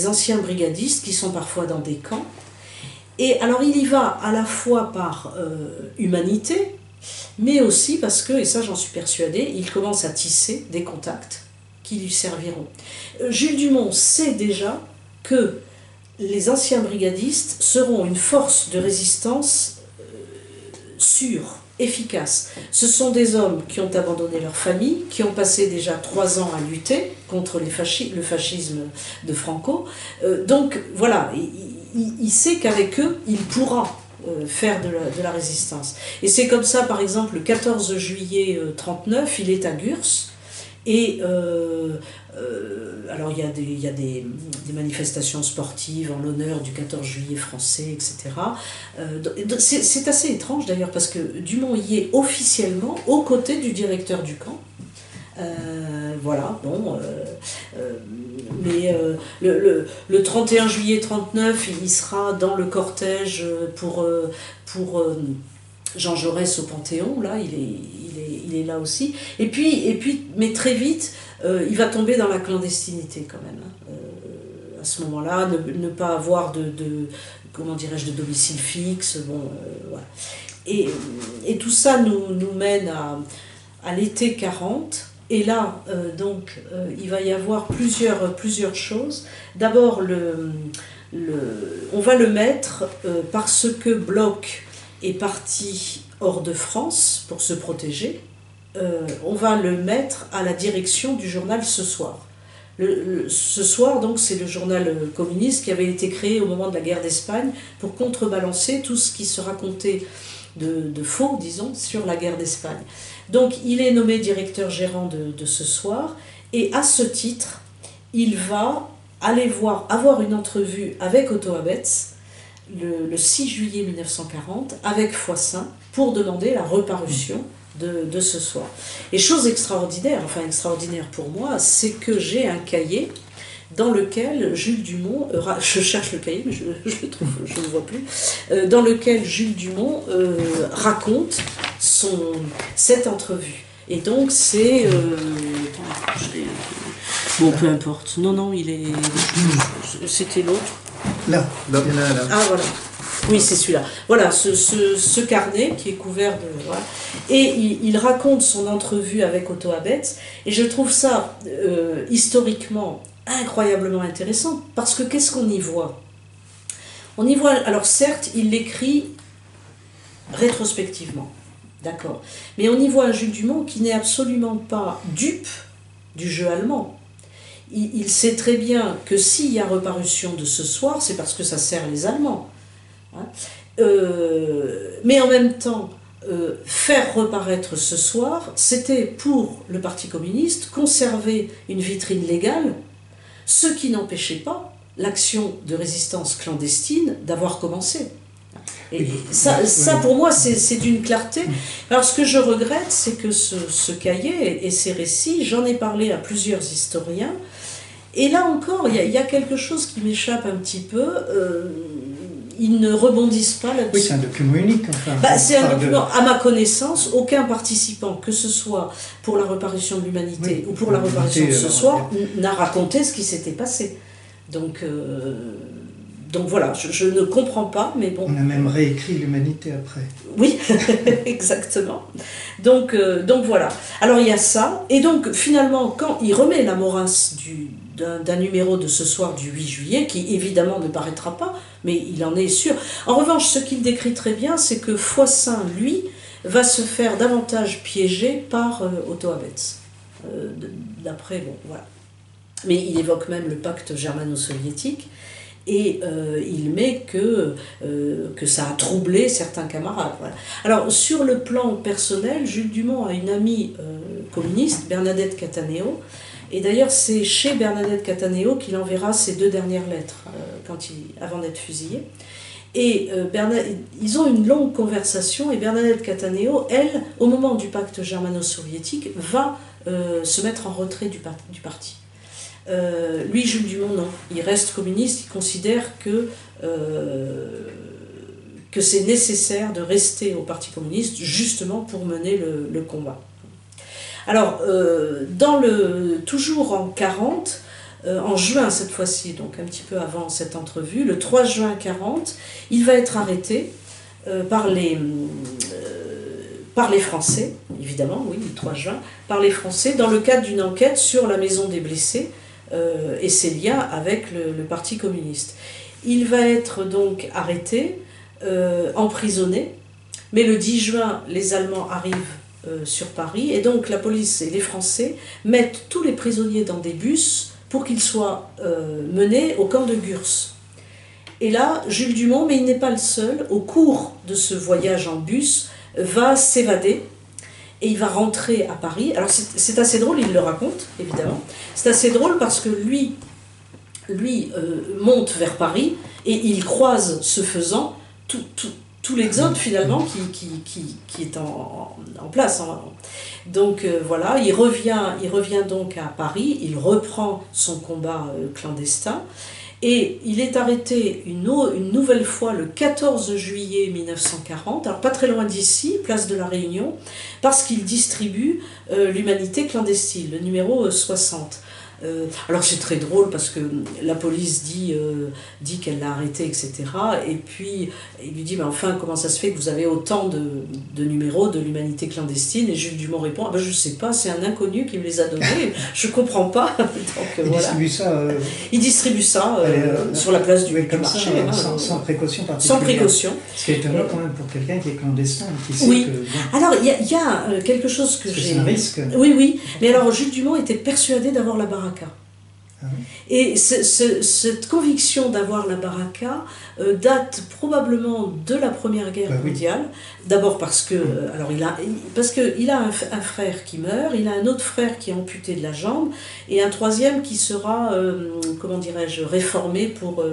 anciens brigadistes qui sont parfois dans des camps. Et alors il y va à la fois par humanité, mais aussi parce que, et ça j'en suis persuadée, il commence à tisser des contacts qui lui serviront. Jules Dumont sait déjà que les anciens brigadistes seront une force de résistance sûre, efficace. Ce sont des hommes qui ont abandonné leur famille, qui ont passé déjà 3 ans à lutter contre le fascisme de Franco. Donc voilà, il sait qu'avec eux, il pourra faire de la résistance. Et c'est comme ça, par exemple, le 14 juillet 1939, il est à Gurs, et alors il y a des manifestations sportives en l'honneur du 14 juillet français, etc. C'est assez étrange d'ailleurs, parce que Dumont y est officiellement aux côtés du directeur du camp. Voilà, bon, mais le 31 juillet 1939, il sera dans le cortège pour Jean Jaurès au Panthéon, là, il est là aussi. Et puis, mais très vite, il va tomber dans la clandestinité quand même. À ce moment-là, ne pas avoir comment dirais-je, de domicile fixe, bon, voilà. Et tout ça nous mène à l'été 40. Et là, donc, il va y avoir plusieurs choses. D'abord, on va le mettre parce que Bloch est parti hors de France pour se protéger. On va le mettre à la direction du journal Ce Soir. Ce Soir, donc, c'est le journal communiste qui avait été créé au moment de la guerre d'Espagne pour contrebalancer tout ce qui se racontait de faux, disons, sur la guerre d'Espagne. Donc il est nommé directeur gérant de Ce Soir, et à ce titre, il va aller avoir une entrevue avec Otto Abetz le 6 juillet 1940 avec Foissin pour demander la reparution de Ce Soir. Et chose extraordinaire, enfin extraordinaire pour moi, c'est que j'ai un cahier dans lequel Jules Dumont, je cherche le cahier mais je le trouve, je ne le vois plus, dans lequel Jules Dumont raconte cette entrevue. Et donc c'est... bon, peu importe. Non, c'était l'autre. Là. Ah, voilà. Oui, c'est celui-là. Voilà, ce carnet qui est couvert de... Voilà. Et il raconte son entrevue avec Otto Abetz, et je trouve ça historiquement incroyablement intéressant, parce que qu'est-ce qu'on y voit ? On y voit, alors certes, il l'écrit rétrospectivement, d'accord, mais on y voit un Jules Dumont qui n'est absolument pas dupe du jeu allemand. Il sait très bien que s'il y a reparution de Ce Soir, c'est parce que ça sert les Allemands. Hein, mais en même temps, faire reparaître Ce Soir, c'était pour le Parti communiste conserver une vitrine légale, ce qui n'empêchait pas l'action de résistance clandestine d'avoir commencé. Et ça pour moi, c'est d'une clarté. Alors ce que je regrette, c'est que ce cahier et ces récits, j'en ai parlé à plusieurs historiens, et là encore, il y a quelque chose qui m'échappe un petit peu. Ils ne rebondissent pas là-dessus. Oui, c'est un document unique. Enfin, c'est un document, à ma connaissance, aucun participant, que ce soit pour la reparution de l'humanité ou pour la reparution de Ce Soir, n'a raconté ce qui s'était passé. Donc voilà, je ne comprends pas, mais bon. On a même réécrit l'humanité après. Oui, exactement. Donc voilà. Alors il y a ça, et donc finalement, quand il remet la morasse d'un numéro de Ce Soir du 8 juillet, qui évidemment ne paraîtra pas, mais il en est sûr. En revanche, ce qu'il décrit très bien, c'est que Foissin, lui, va se faire davantage piéger par Otto Abetz. D'après, bon, voilà. Mais il évoque même le pacte germano-soviétique, et il met que ça a troublé certains camarades. Voilà. Alors, sur le plan personnel, Jules Dumont a une amie communiste, Bernadette Cataneo, et d'ailleurs c'est chez Bernadette Cataneo qu'il enverra ses 2 dernières lettres avant d'être fusillé. Et ils ont une longue conversation, et Bernadette Cattaneo, elle, au moment du pacte germano-soviétique, va se mettre en retrait du parti. Lui, Jules Dumont, non. Il reste communiste, il considère que c'est nécessaire de rester au Parti communiste, justement pour mener le combat. Alors, toujours en 1940, en juin cette fois-ci, donc un petit peu avant cette entrevue, le 3 juin 1940, il va être arrêté par les Français, évidemment, oui, le 3 juin, par les Français, dans le cadre d'une enquête sur la maison des blessés et ses liens avec le Parti communiste. Il va être donc arrêté, emprisonné, mais le 10 juin, les Allemands arrivent sur Paris, et donc la police et les Français mettent tous les prisonniers dans des bus pour qu'ils soient menés au camp de Gurs. Et là, Jules Dumont, mais il n'est pas le seul, au cours de ce voyage en bus, va s'évader, et il va rentrer à Paris. Alors c'est assez drôle, il le raconte, évidemment. C'est assez drôle parce que lui monte vers Paris, et il croise, ce faisant, tout l'exode finalement qui est en place. Donc voilà, il revient donc à Paris, il reprend son combat clandestin, et il est arrêté une nouvelle fois le 14 juillet 1940, alors pas très loin d'ici, place de la Réunion, parce qu'il distribue l'Humanité clandestine, le numéro 60. Alors c'est très drôle parce que la police dit qu'elle l'a arrêté, etc. Et puis il lui dit, mais enfin, comment ça se fait que vous avez autant de numéros de l'Humanité clandestine? Et Jules Dumont répond, ah ben, je sais pas, c'est un inconnu qui me les a donnés, je comprends pas. Donc, il distribue ça sur la place du marché. Sans précaution particulière. Sans précaution. Ce qui est étonnant quand même pour quelqu'un qui est clandestin, qui sait oui. que... Bon, alors il y a quelque chose que j'ai... C'est un risque. Oui. Mais alors Jules Dumont était persuadé d'avoir la baraka. Ah oui. Et cette conviction d'avoir la baraka date probablement de la Première Guerre mondiale. D'abord parce que il a un frère qui meurt, il a un autre frère qui est amputé de la jambe, et un troisième qui sera, comment dirais-je, réformé pour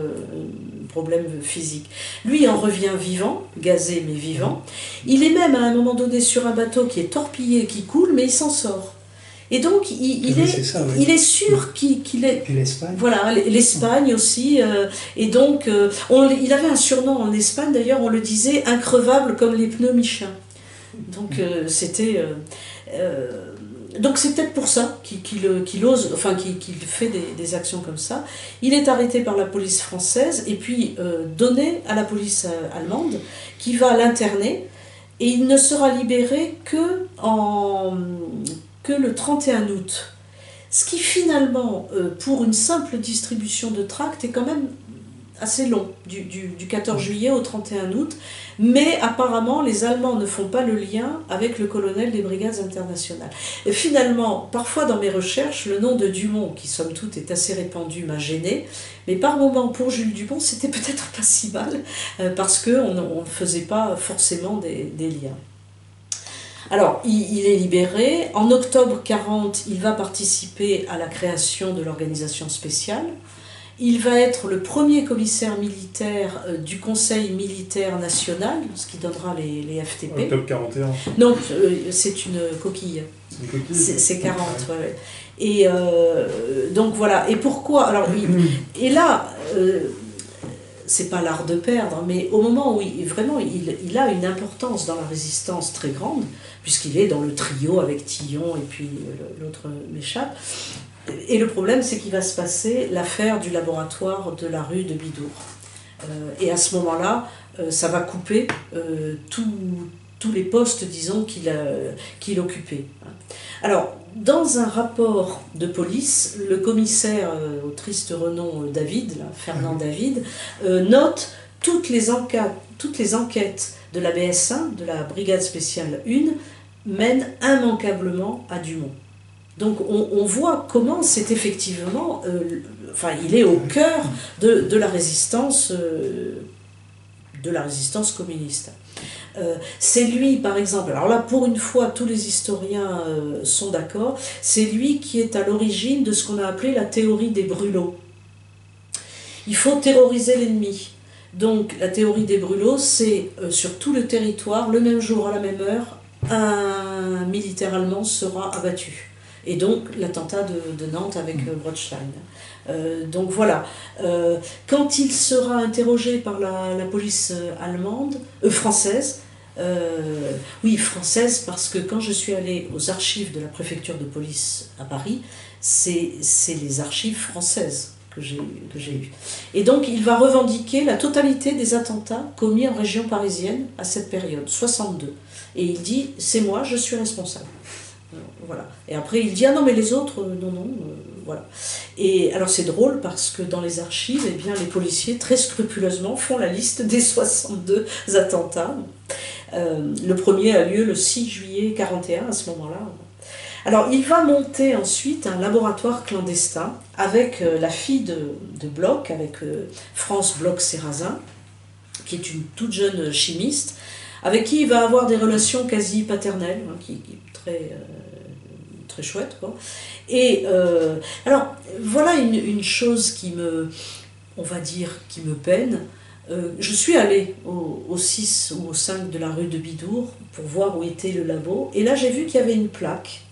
problème physique. Lui en revient vivant, gazé mais vivant. Il est même à un moment donné sur un bateau qui est torpillé, qui coule, mais il s'en sort. Et donc, il est sûr qu'il est... Puis l'Espagne. Voilà, l'Espagne aussi. Et donc, il avait un surnom en Espagne, d'ailleurs, on le disait, increvable comme les pneus Michelin. Donc, c'était... donc, c'est peut-être pour ça qu'il ose, enfin, qu'il fait des actions comme ça. Il est arrêté par la police française et puis donné à la police allemande qui va l'interner. Et il ne sera libéré que le 31 août. Ce qui finalement, pour une simple distribution de tracts, est quand même assez long, du 14 juillet au 31 août, mais apparemment les Allemands ne font pas le lien avec le colonel des brigades internationales. Et finalement, parfois dans mes recherches, le nom de Dumont, qui somme toute est assez répandu, m'a gêné, mais par moments pour Jules Dumont, c'était peut-être pas si mal, parce qu'on ne faisait pas forcément des liens. Alors, il est libéré. En octobre 1940, il va participer à la création de l'organisation spéciale. Il va être le premier commissaire militaire du Conseil militaire national, ce qui donnera les FTP. Octobre 1941. Non, c'est une coquille. C'est une coquille. C'est 40, ouais. Et donc voilà. Et pourquoi? Alors, et là... c'est pas l'art de perdre, mais au moment où il a une importance dans la résistance très grande, puisqu'il est dans le trio avec Tillon et puis l'autre m'échappe. Et le problème, c'est qu'il va se passer l'affaire du laboratoire de la rue de Bidour. Et à ce moment-là, ça va couper tous les postes, disons, qu'il occupait. Alors, dans un rapport de police, le commissaire au triste renom David, Fernand David, note toutes les enquêtes de la BS1, de la Brigade spéciale 1, mènent immanquablement à Dumont. Donc on voit comment c'est effectivement, il est au cœur de la résistance communiste. C'est lui, par exemple, alors là, pour une fois, tous les historiens sont d'accord, c'est lui qui est à l'origine de ce qu'on a appelé la théorie des brûlots. Il faut terroriser l'ennemi. Donc la théorie des brûlots, c'est sur tout le territoire, le même jour, à la même heure, un militaire allemand sera abattu. Et donc l'attentat de Nantes avec Brotzstein. Donc voilà. Quand il sera interrogé par la police allemande, française, oui, française, parce que quand je suis allée aux archives de la préfecture de police à Paris, c'est les archives françaises que j'ai eues. Et donc il va revendiquer la totalité des attentats commis en région parisienne à cette période, 62. Et il dit, c'est moi, je suis responsable. Voilà. Et après il dit, ah non mais les autres, non, voilà. Et alors c'est drôle parce que dans les archives, eh bien, les policiers très scrupuleusement font la liste des 62 attentats. Le premier a lieu le 6 juillet 1941, à ce moment-là. Alors il va monter ensuite un laboratoire clandestin avec la fille de Bloch, avec France Bloch-Serrazin, qui est une toute jeune chimiste, avec qui il va avoir des relations quasi paternelles, hein, qui très chouette, quoi. Et alors voilà une chose qui me, on va dire, qui me peine. Je suis allée au 6 ou au 5 de la rue de Bidour pour voir où était le labo, et là j'ai vu qu'il y avait une plaque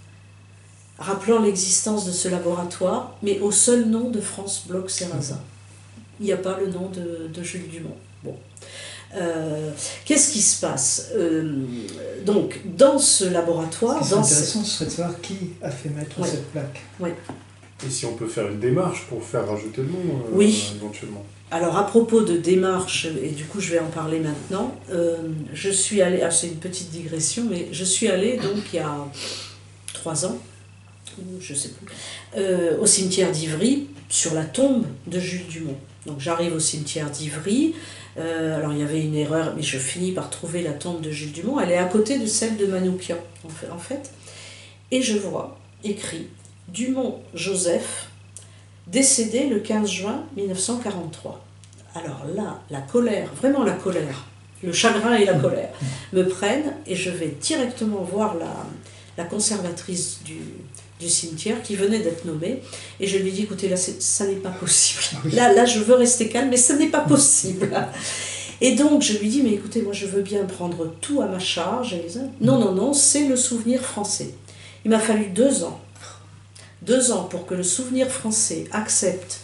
rappelant l'existence de ce laboratoire, mais au seul nom de France Bloch-Serrazin. Il n'y a pas le nom de Jules Dumont. Bon. Qu'est-ce qui se passe donc, dans ce laboratoire... Ce qui est intéressant, ce serait de savoir qui a fait mettre cette plaque. Oui. Et si on peut faire une démarche pour faire rajouter le nom, éventuellement. Alors, à propos de démarche, et du coup je vais en parler maintenant, je suis allée, c'est une petite digression, mais je suis allée donc il y a 3 ans, je ne sais plus, au cimetière d'Ivry, sur la tombe de Jules Dumont. Donc j'arrive au cimetière d'Ivry, alors il y avait une erreur, mais je finis par trouver la tombe de Jules Dumont, elle est à côté de celle de Manoukian, en fait, et je vois écrit « Dumont Joseph, décédé le 15 juin 1943 ». Alors là, la colère, vraiment la colère, le chagrin et la colère me prennent, et je vais directement voir la conservatrice du cimetière qui venait d'être nommée, et je lui dis, écoutez, là ça n'est pas possible, là je veux rester calme, mais ça n'est pas possible. Et donc je lui dis, mais écoutez, moi je veux bien prendre tout à ma charge. Non, c'est le souvenir français. Il m'a fallu 2 ans. 2 ans pour que le souvenir français accepte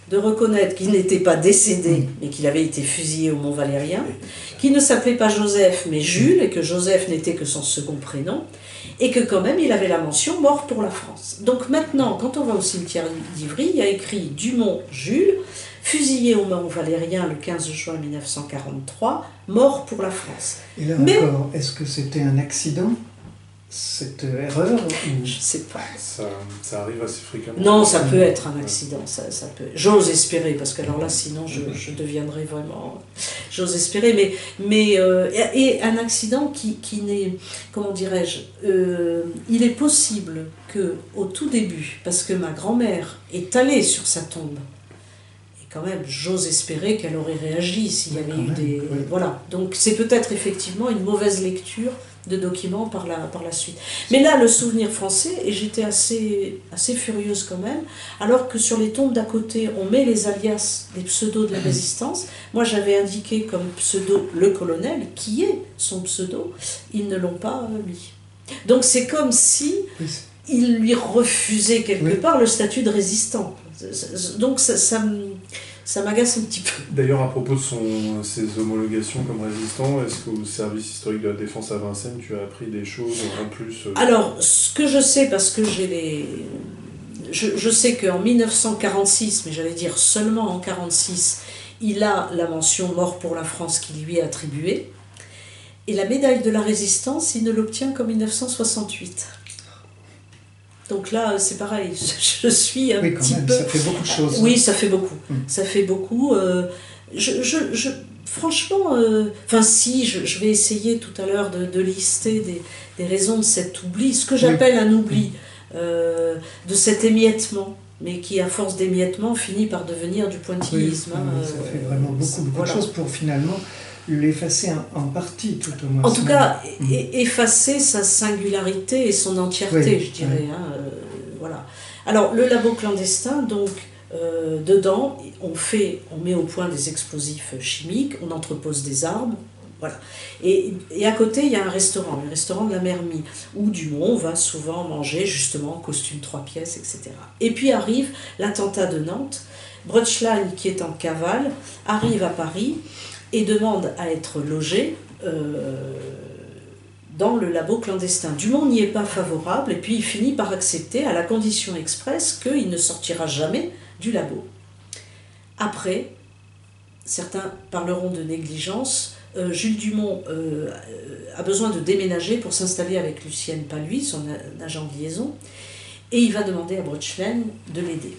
de reconnaître qu'il n'était pas décédé, mais qu'il avait été fusillé au Mont-Valérien, qu'il ne s'appelait pas Joseph, mais Jules, et que Joseph n'était que son second prénom, et que quand même il avait la mention « mort pour la France ». Donc maintenant, quand on va au cimetière d'Ivry, il y a écrit « Dumont Jules, fusillé au Mont-Valérien le 15 juin 1943, mort pour la France ». Et là encore, est-ce que c'était un accident, cette erreur ou... Je ne sais pas. Ça arrive assez fréquemment. Non, ça peut être un accident. Ça peut... J'ose espérer, parce que alors là, sinon, je deviendrai vraiment... J'ose espérer, mais et un accident qui n'est... Comment dirais-je il est possible qu'au tout début, parce que ma grand-mère est allée sur sa tombe, et quand même, j'ose espérer qu'elle aurait réagi s'il y avait eu des... Oui. Voilà. Donc c'est peut-être effectivement une mauvaise lecture de documents par la suite. Mais là, le souvenir français, et j'étais assez furieuse quand même, alors que sur les tombes d'à côté, on met les alias des pseudos de la résistance. Moi, j'avais indiqué comme pseudo le colonel, qui est son pseudo, ils ne l'ont pas mis. Donc c'est comme si il lui refusait quelque part le statut de résistant. Donc ça m'agace un petit peu. D'ailleurs, à propos de ses homologations comme résistant, est-ce qu'au service historique de la défense à Vincennes, tu as appris des choses en plus Alors, ce que je sais, parce que j'ai les... Je sais qu'en 1946, mais j'allais dire seulement en 1946, il a la mention « mort pour la France » qui lui est attribuée. Et la médaille de la résistance, il ne l'obtient qu'en 1968. Donc là, c'est pareil, je suis un petit peu... Ça fait beaucoup de choses. Oui, ça fait beaucoup. Ça fait beaucoup. Franchement, je vais essayer tout à l'heure de lister des raisons de cet oubli, ce que j'appelle un oubli, de cet émiettement, mais qui, à force d'émiettement, finit par devenir du pointillisme. Ça fait vraiment beaucoup de choses pour finalement... l'effacer en partie, tout au moins. En tout cas, effacer sa singularité et son entièreté, je dirais. Voilà. Alors, le labo clandestin, donc, Dedans, on met au point des explosifs chimiques, on entrepose des armes, voilà. Et à côté, il y a un restaurant, le restaurant de la Mère Mie, où Dumont va souvent manger justement en costume 3 pièces, etc. Et puis arrive l'attentat de Nantes. Breuchlein, qui est en cavale, arrive à Paris et demande à être logé dans le labo clandestin. Dumont n'y est pas favorable et puis il finit par accepter à la condition expresse qu'il ne sortira jamais du labo. Après, certains parleront de négligence. Jules Dumont a besoin de déménager pour s'installer avec Lucienne Paluy, son agent de liaison, et il va demander à Breuchlein de l'aider.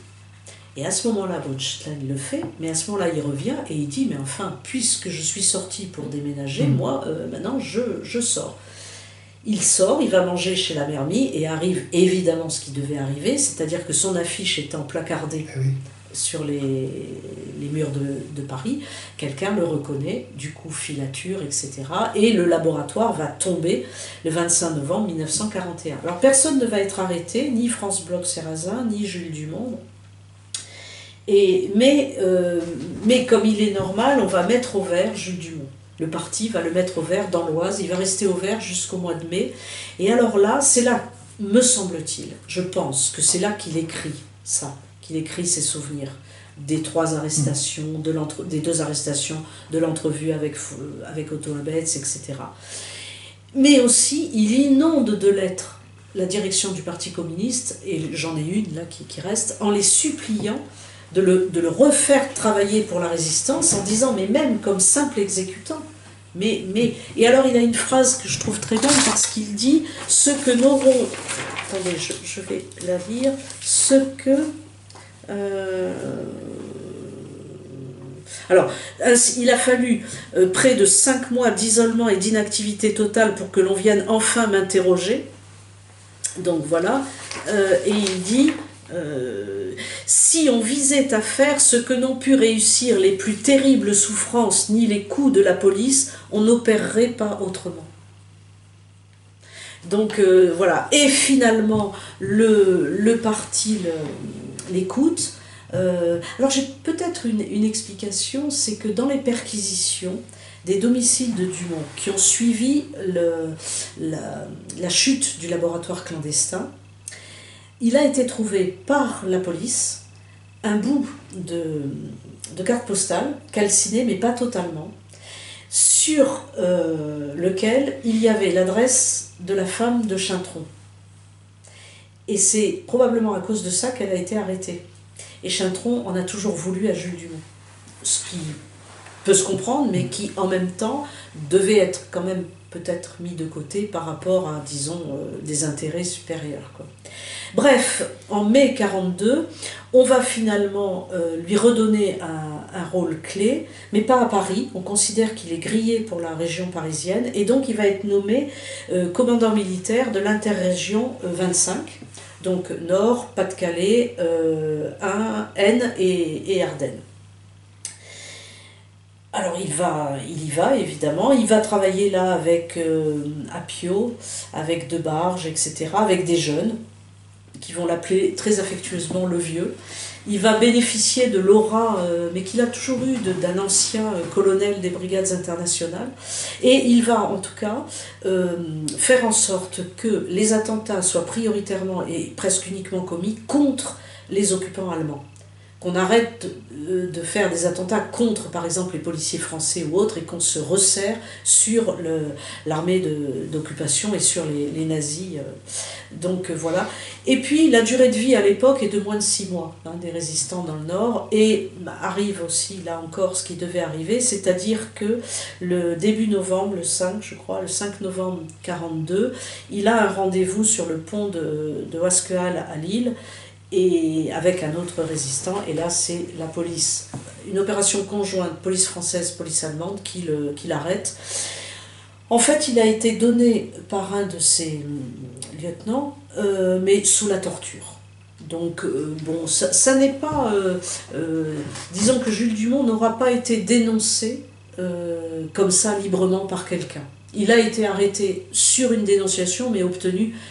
Et à ce moment-là, Breuchlein le fait, mais à ce moment-là, il revient et il dit « Mais enfin, puisque je suis sorti pour déménager, moi, maintenant, je sors. » Il sort, il va manger chez la Mère Mie et arrive évidemment ce qui devait arriver, c'est-à-dire que son affiche étant placardée sur les murs de Paris, quelqu'un le reconnaît, du coup filature, etc. Et le laboratoire va tomber le 25 novembre 1941. Alors personne ne va être arrêté, ni France Bloch-Serrazin, ni Jules Dumont. Mais comme il est normal, on va mettre au vert Jules Dumont. Le parti va le mettre au vert dans l'Oise, il va rester au vert jusqu'au mois de mai. Et alors là, c'est là, me semble-t-il, je pense que c'est là qu'il écrit ça, qu'il écrit ses souvenirs des 3 arrestations, des 2 arrestations, de l'entrevue avec Otto Abetz, etc. Mais aussi, il inonde de lettres la direction du Parti communiste, et j'en ai une là qui reste, en les suppliant de le refaire travailler pour la résistance, en disant, mais même comme simple exécutant. Et alors il a une phrase que je trouve très bonne, parce qu'il dit, ce que n'auront... Attendez, je vais la lire. Ce que... Alors, il a fallu près de 5 mois d'isolement et d'inactivité totale pour que l'on vienne enfin m'interroger. Donc voilà, et il dit... si on visait à faire ce que n'ont pu réussir les plus terribles souffrances ni les coups de la police, on n'opérerait pas autrement. Donc voilà, et finalement le parti l'écoute. Alors j'ai peut-être une explication, c'est que dans les perquisitions des domiciles de Dumont qui ont suivi la chute du laboratoire clandestin, il a été trouvé par la police un bout de carte postale, calciné mais pas totalement, sur lequel il y avait l'adresse de la femme de Chaintron. Et c'est probablement à cause de ça qu'elle a été arrêtée. Et Chaintron en a toujours voulu à Jules Dumont. Ce qui peut se comprendre, mais qui en même temps devait être quand même peut-être mis de côté par rapport à, disons, des intérêts supérieurs, quoi. Bref, en mai 1942, on va finalement lui redonner un rôle clé, mais pas à Paris. On considère qu'il est grillé pour la région parisienne, et donc il va être nommé commandant militaire de l'interrégion 25, donc Nord, Pas-de-Calais, Aisne et Ardennes. Alors il y va évidemment, il va travailler là avec Appiau, avec Debarge, etc., avec des jeunes qui vont l'appeler très affectueusement le vieux. Il va bénéficier de l'aura, mais qu'il a toujours eu, d'un ancien colonel des brigades internationales, et il va en tout cas faire en sorte que les attentats soient prioritairement et presque uniquement commis contre les occupants allemands. Qu'on arrête de faire des attentats contre, par exemple, les policiers français ou autres, et qu'on se resserre sur l'armée d'occupation et sur les nazis. Donc voilà. Et puis la durée de vie à l'époque est de moins de 6 mois, hein, des résistants dans le Nord, et arrive aussi, là encore, ce qui devait arriver, c'est-à-dire que le début novembre, le 5 novembre 1942, il a un rendez-vous sur le pont de Wasquehal à Lille, et avec un autre résistant, et là c'est la police, une opération conjointe police française, police allemande qui l'arrête. En fait, il a été donné par un de ses lieutenants, mais sous la torture. Donc bon, ça n'est pas, disons que Jules Dumont n'aura pas été dénoncé comme ça librement par quelqu'un. Il a été arrêté sur une dénonciation, mais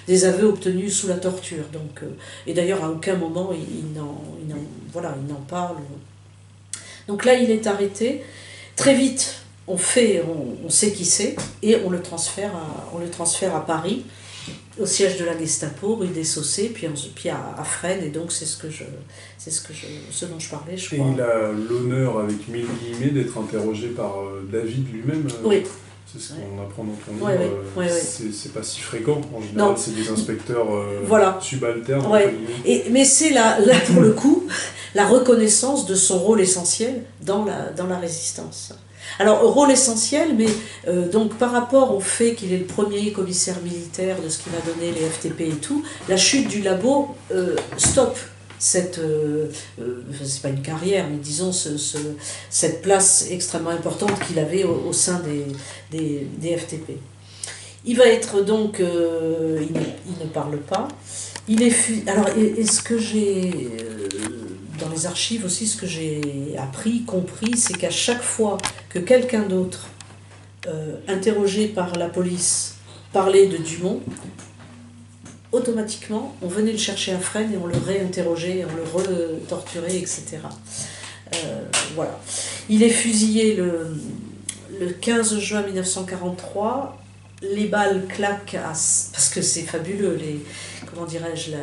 des aveux obtenus sous la torture. Donc, et d'ailleurs, à aucun moment, il n'en parle. Donc là, il est arrêté. Très vite, on sait qui c'est, et on le transfère à Paris, au siège de la Gestapo, rue des Saussaies, puis à Fresnes, et donc c'est ce dont je parlais, je crois. Et il a l'honneur, avec 1000 guillemets, d'être interrogé par David lui-même. Oui. C'est ce qu'on apprend dans ton livre. C'est pas si fréquent. En général, non. C'est des inspecteurs subalternes. Ouais. Mais c'est là, pour le coup, la reconnaissance de son rôle essentiel dans la résistance. Alors, rôle essentiel, mais donc par rapport au fait qu'il est le premier commissaire militaire de ce qui va donner les FTP et tout, la chute du labo stoppe c'est pas une carrière, mais disons cette place extrêmement importante qu'il avait au sein des FTP. Il va être donc, il ne parle pas. Alors, est-ce que j'ai dans les archives aussi, ce que j'ai compris, c'est qu'à chaque fois que quelqu'un d'autre, interrogé par la police, parlait de Dumont, automatiquement, on venait le chercher à Fresnes et on le réinterrogeait, on le retorturait, etc. Voilà. Il est fusillé le 15 juin 1943. Les balles claquent, parce que c'est fabuleux,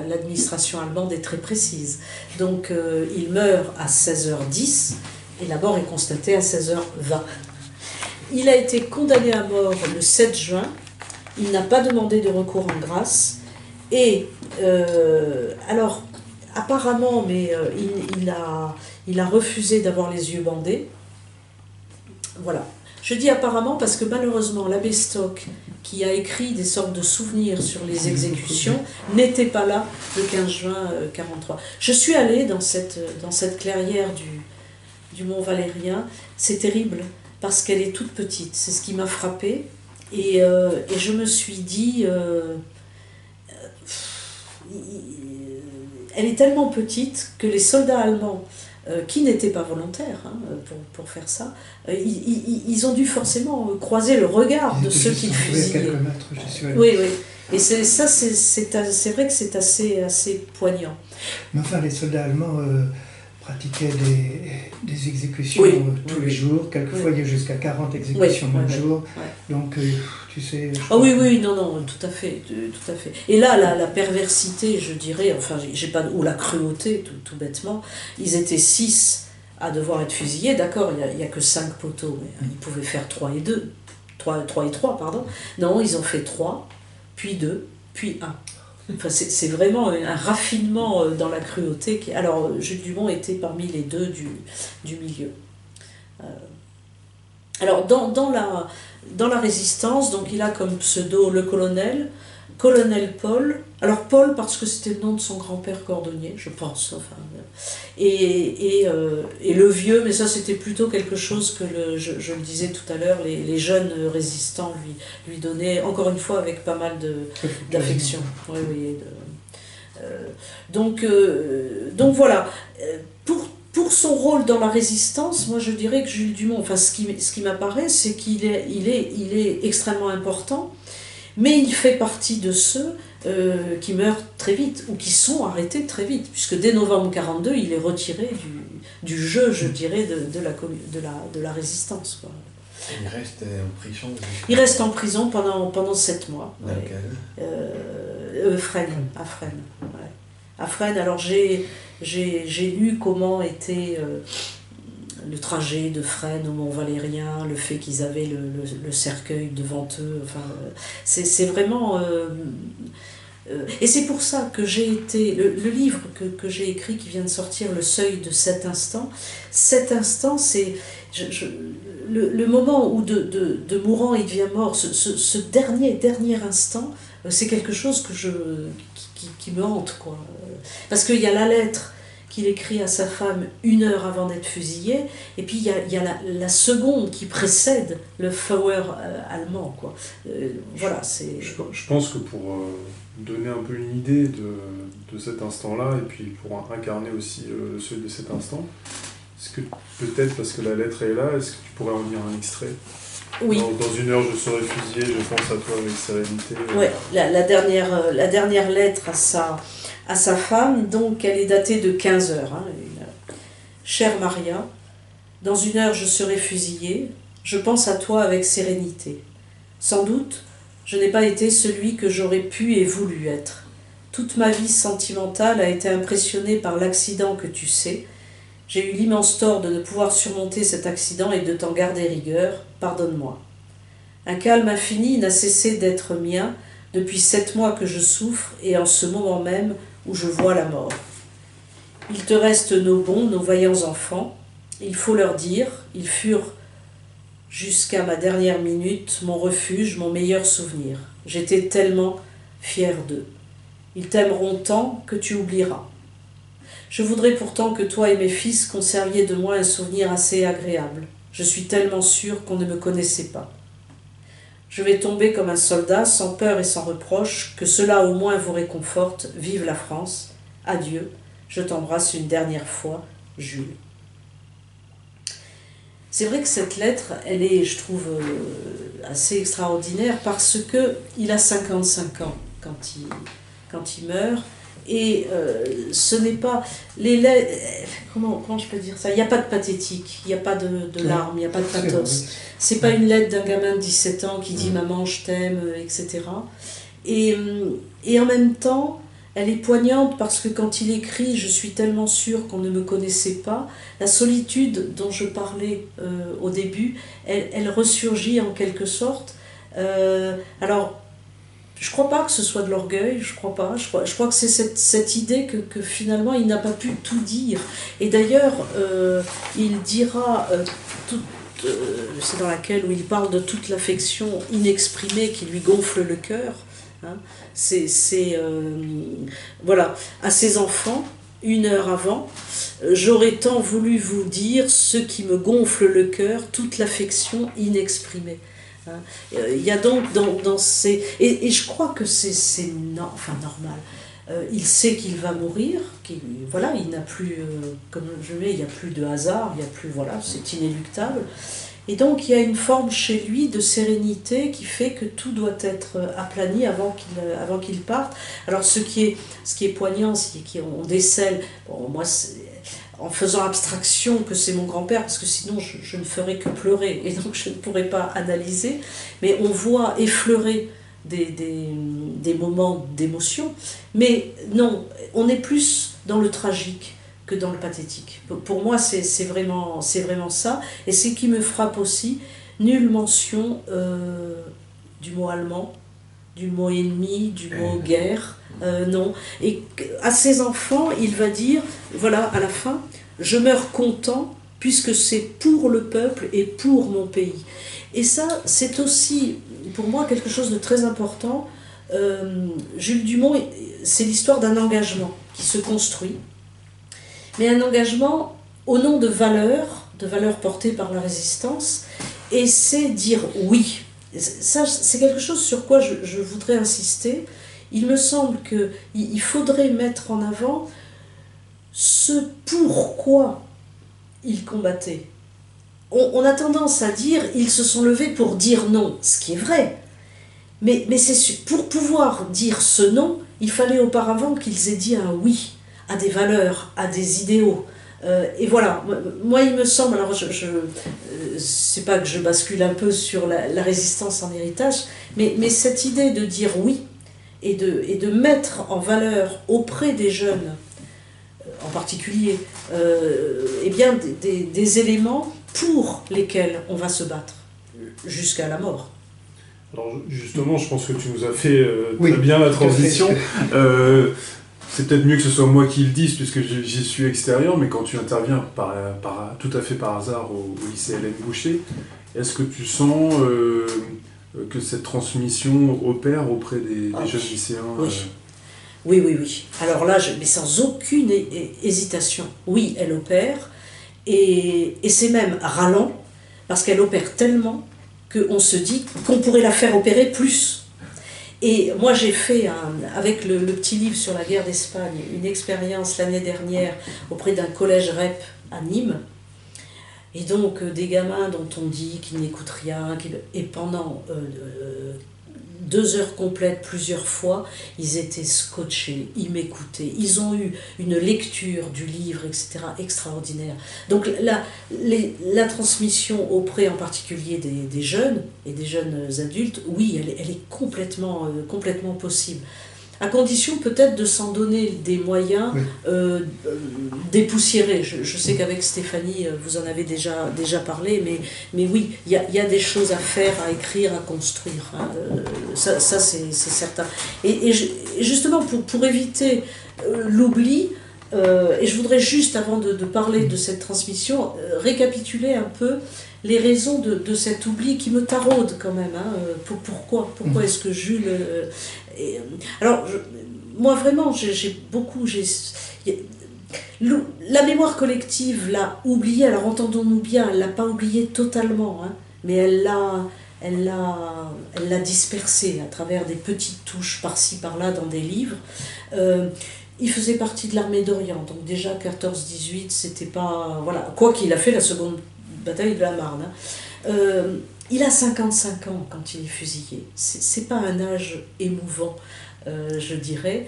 l'administration allemande est très précise. Donc il meurt à 16h10 et la mort est constatée à 16h20. Il a été condamné à mort le 7 juin, il n'a pas demandé de recours en grâce, et alors apparemment, mais il a refusé d'avoir les yeux bandés. Voilà. Je dis apparemment parce que malheureusement l'abbé Stock, qui a écrit des sortes de souvenirs sur les exécutions, n'était pas là le 15 juin 1943. Je suis allée dans cette clairière du Mont Valérien. C'est terrible parce qu'elle est toute petite. C'est ce qui m'a frappée. Et je me suis dit, elle est tellement petite que les soldats allemands, qui n'étaient pas volontaires pour faire ça, ils ont dû forcément croiser le regard de ceux qui le fusillaient. Oui. Et c'est vrai que c'est assez poignant. Mais enfin, les soldats allemands pratiquaient des exécutions tous les jours. Quelquefois, il y a jusqu'à 40 exécutions par jour. Donc, tu sais... Oui, non, tout à fait. Et là, la perversité, je dirais, ou la cruauté, tout bêtement, ils étaient 6 à devoir être fusillés. D'accord, il n'y a que 5 poteaux, mais ils pouvaient faire 3 et 3, pardon. Non, ils ont fait 3, puis 2, puis 1. Enfin, c'est vraiment un raffinement dans la cruauté. Alors, Jules Dumont était parmi les deux du milieu. Alors, dans la résistance, donc il a comme pseudo le colonel Paul. Alors, Paul, parce que c'était le nom de son grand-père cordonnier, je pense. Enfin, et le vieux, mais ça, c'était plutôt quelque chose que, je le disais tout à l'heure, les jeunes résistants lui donnaient, encore une fois, avec pas mal d'affection. Donc voilà. Pour son rôle dans la résistance, moi je dirais que Jules Dumont, enfin ce qui m'apparaît, c'est qu'il est extrêmement important, mais il fait partie de ceux qui meurent très vite, ou qui sont arrêtés très vite, puisque dès novembre 1942, il est retiré du jeu, je dirais, de la résistance, quoi. Il reste en prison. Il reste en prison pendant 7 mois. À Fresnes. À Fresnes, alors j'ai lu comment était le trajet de Fresnes au Mont Valérien, le fait qu'ils avaient le cercueil devant eux. Enfin, c'est vraiment... et c'est pour ça que j'ai été... Le livre que j'ai écrit, qui vient de sortir, Le seuil de cet instant, c'est... Le moment où de mourant il devient mort, ce dernier instant, c'est quelque chose qui me hante, quoi. Parce qu'il y a la lettre qu'il écrit à sa femme 1 heure avant d'être fusillé, et puis il y a la seconde qui précède le Feuer allemand, quoi. Voilà, c'est... Je pense que pour donner un peu une idée de cet instant-là, et puis pour incarner aussi celui de cet instant, est-ce que peut-être, parce que la lettre est là, est-ce que tu pourrais en lire un extrait ? Oui. Dans une heure, je serai fusillé, je pense à toi avec sérénité. Ouais, la dernière lettre à sa femme, donc elle est datée de 15 heures. Hein, Chère Maria, dans une heure je serai fusillé, je pense à toi avec sérénité. Sans doute, je n'ai pas été celui que j'aurais pu et voulu être. Toute ma vie sentimentale a été impressionnée par l'accident que tu sais. J'ai eu l'immense tort de ne pouvoir surmonter cet accident et de t'en garder rigueur. Pardonne-moi. Un calme infini n'a cessé d'être mien depuis 7 mois que je souffre et en ce moment même où je vois la mort. Il te reste nos bons, nos vaillants enfants. Il faut leur dire, ils furent jusqu'à ma dernière minute mon refuge, mon meilleur souvenir. J'étais tellement fière d'eux. Ils t'aimeront tant que tu oublieras. Je voudrais pourtant que toi et mes fils conserviez de moi un souvenir assez agréable. Je suis tellement sûre qu'on ne me connaissait pas. Je vais tomber comme un soldat, sans peur et sans reproche, que cela au moins vous réconforte. Vive la France. Adieu. Je t'embrasse une dernière fois, Jules. C'est vrai que cette lettre, elle est, je trouve, assez extraordinaire parce qu'il a 55 ans quand il meurt. Et ce n'est pas... comment je peux dire ça? Il n'y a pas de pathétique, il n'y a pas de larmes, il n'y a pas de pathos. C'est pas une lettre d'un gamin de 17 ans qui dit « Maman, je t'aime », etc. Et en même temps, elle est poignante parce que quand il écrit « Je suis tellement sûre qu'on ne me connaissait pas », la solitude dont je parlais au début, elle ressurgit en quelque sorte. Alors, je crois pas que ce soit de l'orgueil, je crois pas. Je crois que c'est cette idée que finalement il n'a pas pu tout dire. Et d'ailleurs, il dira, c'est dans laquelle où il parle de toute l'affection inexprimée qui lui gonfle le cœur. Hein. Voilà, à ses enfants, 1 heure avant, j'aurais tant voulu vous dire ce qui me gonfle le cœur, toute l'affection inexprimée. Il y a donc dans ces... Et je crois que c'est normal. Il sait qu'il va mourir, voilà, il n'a plus, comme je mets, il n'y a plus de hasard, il n'y a plus, voilà, c'est inéluctable. Et donc il y a une forme chez lui de sérénité qui fait que tout doit être aplani avant qu'il parte. Alors ce qui est poignant, c'est qu'on décèle, bon, moi en faisant abstraction que c'est mon grand-père, parce que sinon je ne ferais que pleurer, et donc je ne pourrais pas analyser, mais on voit effleurer des moments d'émotion, mais non, on est plus dans le tragique que dans le pathétique. Pour moi, c'est vraiment ça, et ce qui me frappe aussi, nulle mention du mot allemand, du mot ennemi, du mot guerre, non. Et à ses enfants, il va dire, voilà, à la fin, je meurs content puisque c'est pour le peuple et pour mon pays. Et ça, c'est aussi, pour moi, quelque chose de très important. Jules Dumont, c'est l'histoire d'un engagement qui se construit, mais un engagement au nom de valeurs portées par la résistance, et c'est dire oui. Ça, c'est quelque chose sur quoi je voudrais insister. Il me semble qu'il faudrait mettre en avant ce pourquoi ils combattaient. On a tendance à dire ils se sont levés pour dire non, ce qui est vrai. Mais pour pouvoir dire ce non, il fallait auparavant qu'ils aient dit un oui à des valeurs, à des idéaux. Et voilà, moi il me semble, alors c'est pas que je bascule un peu sur la résistance en héritage, mais cette idée de dire oui et de mettre en valeur auprès des jeunes, en particulier, eh bien des éléments pour lesquels on va se battre jusqu'à la mort. Alors justement, je pense que tu nous as fait très bien la transition. C'est peut-être mieux que ce soit moi qui le dise, puisque j'y suis extérieur, mais quand tu interviens tout à fait par hasard au lycée Hélène Boucher, est-ce que tu sens que cette transmission opère auprès des jeunes lycéens? Oui. Alors là, mais sans aucune hésitation, oui, elle opère, et c'est même ralent, parce qu'elle opère tellement qu'on se dit qu'on pourrait la faire opérer plus. Et moi j'ai fait, avec le petit livre sur la guerre d'Espagne, une expérience l'année dernière auprès d'un collège REP à Nîmes. Et donc des gamins dont on dit qu'ils n'écoutent rien, et pendant 2 heures complètes, plusieurs fois, ils étaient scotchés, ils m'écoutaient, ils ont eu une lecture du livre, etc., extraordinaire. Donc la transmission auprès en particulier des jeunes et des jeunes adultes, oui, elle est complètement possible. À condition peut-être de s'en donner des moyens dépoussiérés. Je sais qu'avec Stéphanie, vous en avez déjà parlé, mais oui, il y a des choses à faire, à écrire, à construire. Hein. Ça c'est certain. Et justement, pour éviter l'oubli, et je voudrais juste, avant de parler de cette transmission, récapituler un peu les raisons de cet oubli qui me taraude quand même. Hein. Pourquoi est-ce que Jules... alors, moi vraiment, la mémoire collective l'a oublié, alors entendons-nous bien, elle ne l'a pas oublié totalement, hein, mais elle l'a dispersé à travers des petites touches par-ci par-là dans des livres. Il faisait partie de l'armée d'Orient, donc déjà 14-18, c'était pas... Voilà, quoi qu'il a fait la seconde bataille de la Marne. Hein. Il a 55 ans quand il est fusillé. C'est pas un âge émouvant, je dirais.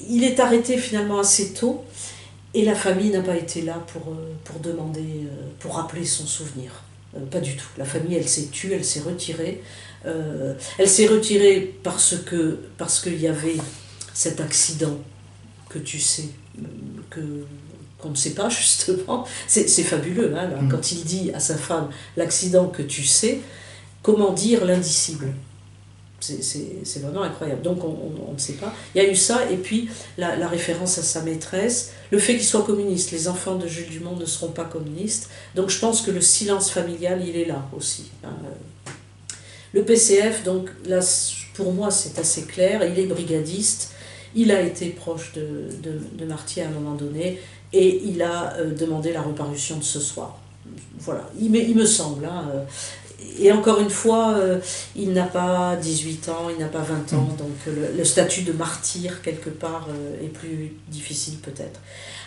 Il est arrêté finalement assez tôt, et la famille n'a pas été là pour demander, pour rappeler son souvenir. Pas du tout. La famille, elle s'est tue, elle s'est retirée. Elle s'est retirée parce qu'il y avait cet accident que tu sais, qu'on ne sait pas justement. C'est fabuleux, hein, là, quand il dit à sa femme l'accident que tu sais, comment dire l'indicible. C'est vraiment incroyable. Donc on ne sait pas. Il y a eu ça, et puis la référence à sa maîtresse, le fait qu'il soit communiste. Les enfants de Jules Dumont ne seront pas communistes. Donc je pense que le silence familial, il est là aussi. Hein. Le PCF, donc là, pour moi, c'est assez clair. Il est brigadiste. Il a été proche de Marty à un moment donné, et il a demandé la reparution de Ce soir. Voilà, il me semble. Hein. Et encore une fois, il n'a pas 18 ans, il n'a pas 20 ans, donc le statut de martyr, quelque part, est plus difficile peut-être.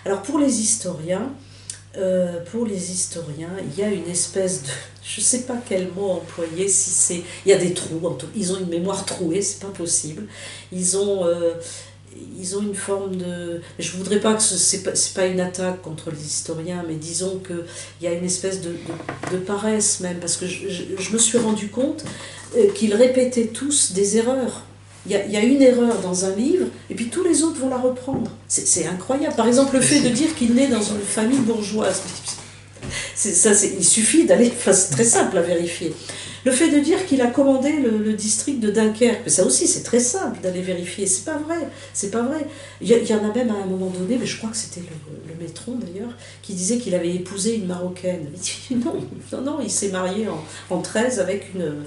Alors pour les historiens, il y a une espèce de... Je ne sais pas quel mot employer, si c'est... Il y a des trous, ils ont une mémoire trouée, c'est pas possible. Ils ont une forme de... Je ne voudrais pas que c'est pas une attaque contre les historiens, mais disons qu'il y a une espèce de paresse même, parce que je me suis rendu compte qu'ils répétaient tous des erreurs. Il y a une erreur dans un livre, et puis tous les autres vont la reprendre. C'est incroyable. Par exemple, le fait de dire qu'il naît dans une famille bourgeoise. Il suffit d'aller... Enfin, c'est très simple à vérifier. Le fait de dire qu'il a commandé le district de Dunkerque, ça aussi c'est très simple d'aller vérifier, c'est pas vrai. Il y en a même à un moment donné, mais je crois que c'était le Métron d'ailleurs, qui disait qu'il avait épousé une Marocaine. Non, il s'est marié en 13 avec une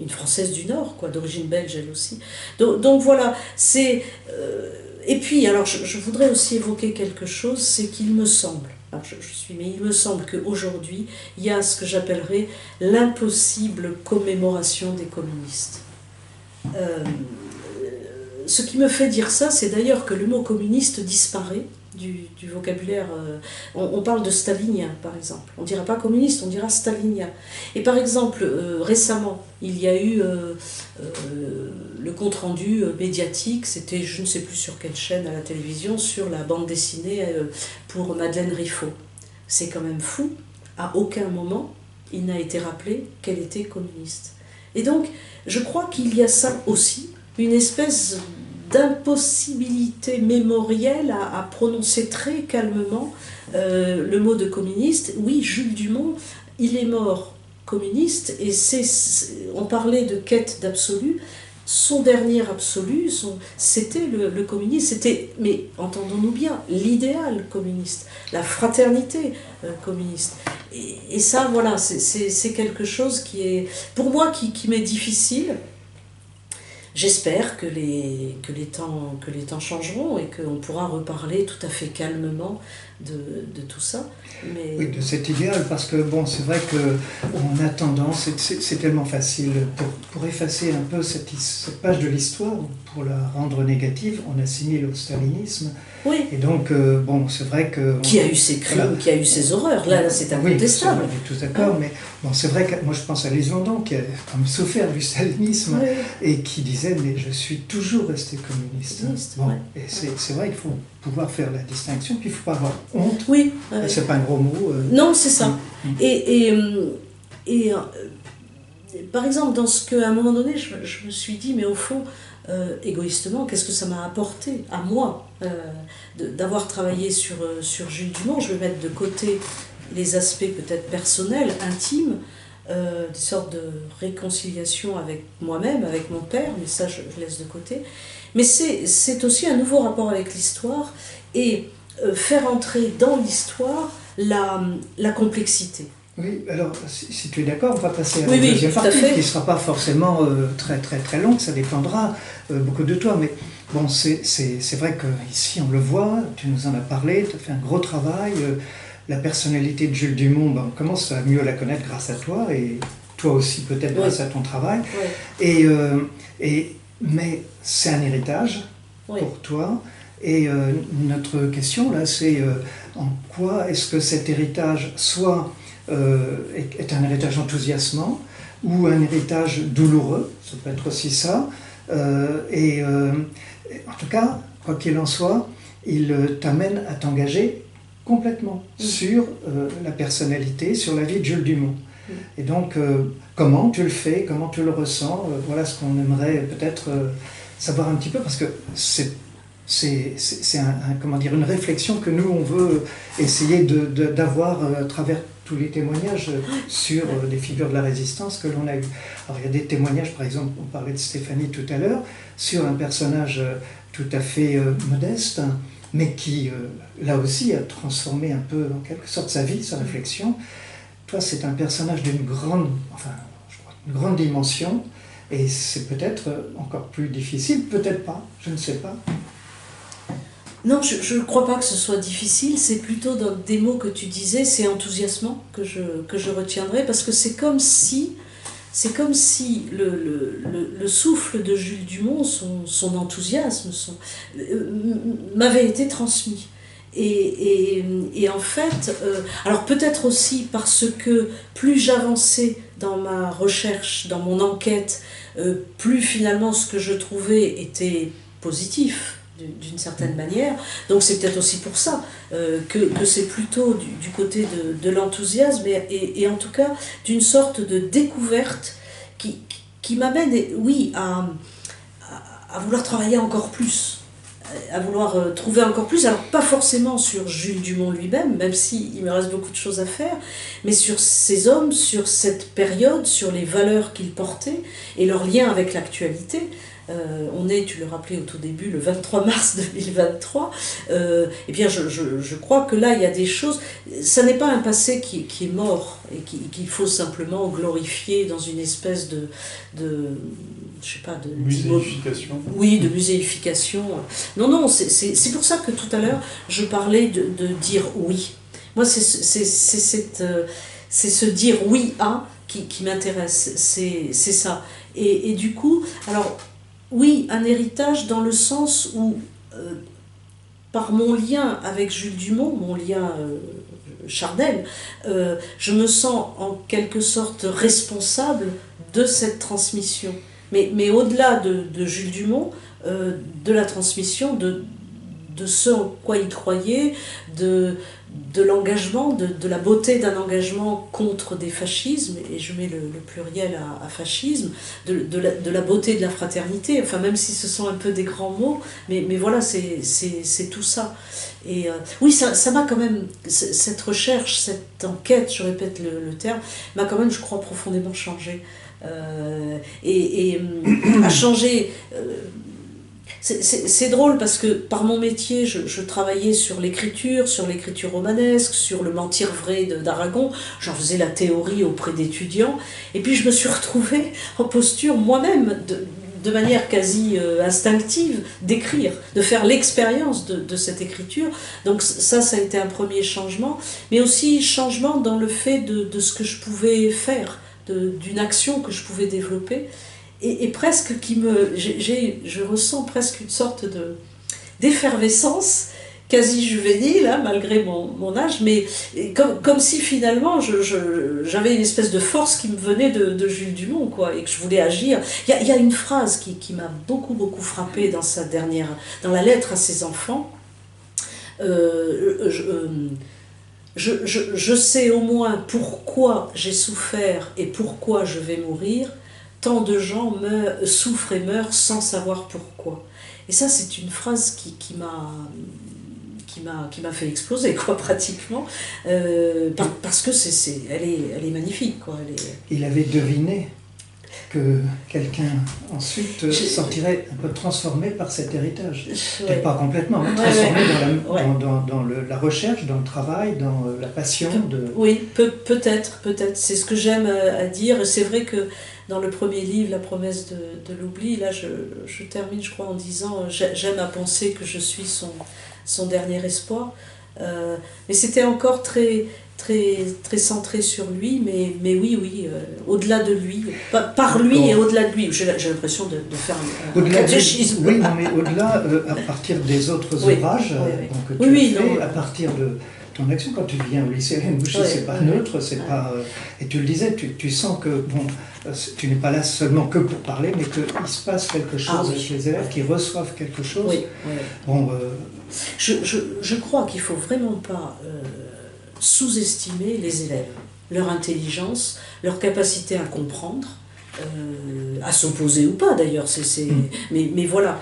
Française du Nord, quoi, d'origine belge elle aussi. Donc voilà, c'est... et puis, alors je voudrais aussi évoquer quelque chose, c'est qu'il me semble, mais il me semble qu'aujourd'hui, il y a ce que j'appellerais l'impossible commémoration des communistes. Ce qui me fait dire ça, c'est d'ailleurs que le mot communiste disparaît du vocabulaire. On parle de stalinien, par exemple. On ne dira pas communiste, on dira stalinien. Et par exemple, récemment, il y a eu le compte-rendu médiatique, c'était je ne sais plus sur quelle chaîne à la télévision, sur la bande dessinée pour Madeleine Riffaut. C'est quand même fou, à aucun moment il n'a été rappelé qu'elle était communiste. Et donc, je crois qu'il y a ça aussi, une espèce d'impossibilité mémorielle à prononcer très calmement le mot de communiste. Oui, Jules Dumont, il est mort communiste, et on parlait de quête d'absolu. Son dernier absolu, c'était le communisme, c'était, mais entendons-nous bien, l'idéal communiste, la fraternité communiste. Et ça, voilà, c'est quelque chose qui est, pour moi, qui m'est difficile. J'espère que les temps changeront et qu'on pourra reparler tout à fait calmement de tout ça. Mais... Oui, de cet idéal, parce que bon, c'est vrai qu'on a tendance, c'est tellement facile, pour effacer un peu cette page de l'histoire, pour la rendre négative, on assimile au stalinisme. Oui. Et donc, bon, c'est vrai que... Qui a eu ses crimes, voilà. Qui a eu ses horreurs, là c'est incontestable. Oui, je suis tout d'accord, mais bon, c'est vrai que moi je pense à Lise Landon, qui a comme souffert du stalinisme, et qui disait, mais je suis toujours resté communiste. Bon, et c'est vrai qu'il faut pouvoir faire la distinction, puis il ne faut pas avoir honte. Oui. C'est pas un gros mot. Non, c'est ça. Et par exemple, dans ce qu'à un moment donné, je me suis dit, mais au fond, égoïstement, qu'est-ce que ça m'a apporté à moi d'avoir travaillé sur Jules Dumont. Je vais mettre de côté les aspects peut-être personnels, intimes, des sortes de réconciliation avec moi-même, avec mon père, mais ça je laisse de côté. Mais c'est aussi un nouveau rapport avec l'histoire et faire entrer dans l'histoire la complexité. Oui, alors si tu es d'accord, on va passer à la deuxième partie, qui ne sera pas forcément très longue, ça dépendra beaucoup de toi, mais bon, c'est vrai qu'ici on le voit, tu nous en as parlé, tu as fait un gros travail, la personnalité de Jules Dumont, ben, on commence à mieux la connaître grâce à toi, et toi aussi peut-être grâce à ton travail, mais c'est un héritage pour toi, et notre question là, c'est en quoi est-ce que cet héritage soit est un héritage enthousiasmant ou un héritage douloureux, ça peut être aussi ça, en tout cas, quoi qu'il en soit, il t'amène à t'engager complètement sur la personnalité, sur la vie de Jules Dumont. Et donc, comment tu le fais, comment tu le ressens, voilà ce qu'on aimerait peut-être savoir un petit peu, parce que c'est une réflexion que nous, on veut essayer d'avoir à travers tous les témoignages sur des figures de la résistance que l'on a eues. Alors il y a des témoignages, par exemple, on parlait de Stéphanie tout à l'heure, sur un personnage tout à fait modeste, mais qui, là aussi, a transformé un peu, en quelque sorte, sa vie, sa réflexion. Toi, c'est un personnage d'une grande dimension, et c'est peut-être encore plus difficile, peut-être pas, je ne sais pas. Non, je ne crois pas que ce soit difficile, c'est plutôt dans des mots que tu disais, c'est enthousiasmant que je retiendrai, parce que c'est comme si le souffle de Jules Dumont, son enthousiasme, m'avait été transmis. Et en fait, alors peut-être aussi parce que plus j'avançais dans ma recherche, dans mon enquête, plus finalement ce que je trouvais était positif, d'une certaine manière. Donc c'est peut-être aussi pour ça que c'est plutôt du côté de l'enthousiasme et en tout cas d'une sorte de découverte qui m'amène, oui, à vouloir travailler encore plus, à vouloir trouver encore plus, alors pas forcément sur Jules Dumont lui-même, même s'il me reste beaucoup de choses à faire, mais sur ces hommes, sur cette période, sur les valeurs qu'ils portaient et leur lien avec l'actualité. On est, tu le rappelais au tout début, le 23 mars 2023, eh bien je crois que là il y a des choses, ça n'est pas un passé qui est mort et qu'il faut simplement glorifier dans une espèce de je sais pas, de muséification. Oui, de muséification. Non, c'est pour ça que tout à l'heure je parlais de dire oui. Moi c'est ce dire oui à qui m'intéresse, c'est ça. Et du coup, alors oui, un héritage dans le sens où, par mon lien avec Jules Dumont, mon lien charnel, je me sens en quelque sorte responsable de cette transmission. Mais au-delà de Jules Dumont, de la transmission, de ce en quoi il croyait, de l'engagement, de la beauté d'un engagement contre des fascismes, et je mets le pluriel à fascisme, de la beauté de la fraternité, enfin même si ce sont un peu des grands mots, mais voilà, c'est tout ça. Et oui, ça m'a quand même, cette recherche, cette enquête, je répète le terme, m'a quand même, je crois, profondément changé. Et a changé... C'est drôle parce que par mon métier, je travaillais sur l'écriture romanesque, sur le mentir vrai d'Aragon, j'en faisais la théorie auprès d'étudiants, et puis je me suis retrouvée en posture moi-même, de manière quasi instinctive, d'écrire, de faire l'expérience de cette écriture. Donc ça a été un premier changement, mais aussi changement dans le fait de ce que je pouvais faire, d'une action que je pouvais développer. Et presque je ressens presque une sorte d'effervescence quasi juvénile, hein, malgré mon âge, mais comme si finalement j'avais une espèce de force qui me venait de Jules Dumont, quoi, et que je voulais agir. Il y a une phrase qui m'a beaucoup frappée dans la lettre à ses enfants. Je sais au moins pourquoi j'ai souffert et pourquoi je vais mourir. Tant de gens souffrent et meurent sans savoir pourquoi. Et ça, c'est une phrase qui m'a fait exploser, quoi, pratiquement, parce que elle est magnifique, quoi. Il avait deviné que quelqu'un ensuite sortirait un peu transformé par cet héritage. Peut-être pas complètement, mais transformé dans la recherche, dans le travail, dans la passion. Oui, peut-être. C'est ce que j'aime à dire. C'est vrai que dans le premier livre, La promesse de l'oubli, là je termine, je crois, en disant « J'aime à penser que je suis son dernier espoir ». Mais c'était encore très centré sur lui, mais oui, au-delà de lui, par lui et au-delà de lui. J'ai l'impression de faire un catéchisme. Oui, non, mais au-delà, à partir des autres ouvrages, donc tu as fait, à partir de ton action, quand tu viens au lycée Hélène Bouchy, c'est pas neutre, c'est pas... Et tu le disais, tu sens que, bon, tu n'es pas là seulement que pour parler, mais qu'il se passe quelque chose avec les élèves qui reçoivent quelque chose. Oui. Bon, je crois qu'il ne faut vraiment pas sous-estimer les élèves, leur intelligence, leur capacité à comprendre, à s'opposer ou pas d'ailleurs, mais voilà,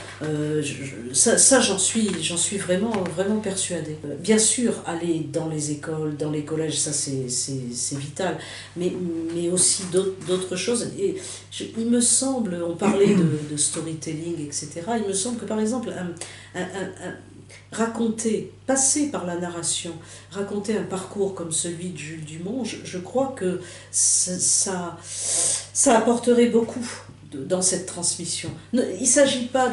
ça j'en suis vraiment persuadée. Bien sûr, aller dans les écoles, dans les collèges, ça c'est vital, mais aussi d'autres choses. Et il me semble, on parlait de storytelling, etc., il me semble que par exemple, passer par la narration, raconter un parcours comme celui de Jules Dumont, je crois que ça apporterait beaucoup dans cette transmission. Il ne s'agit pas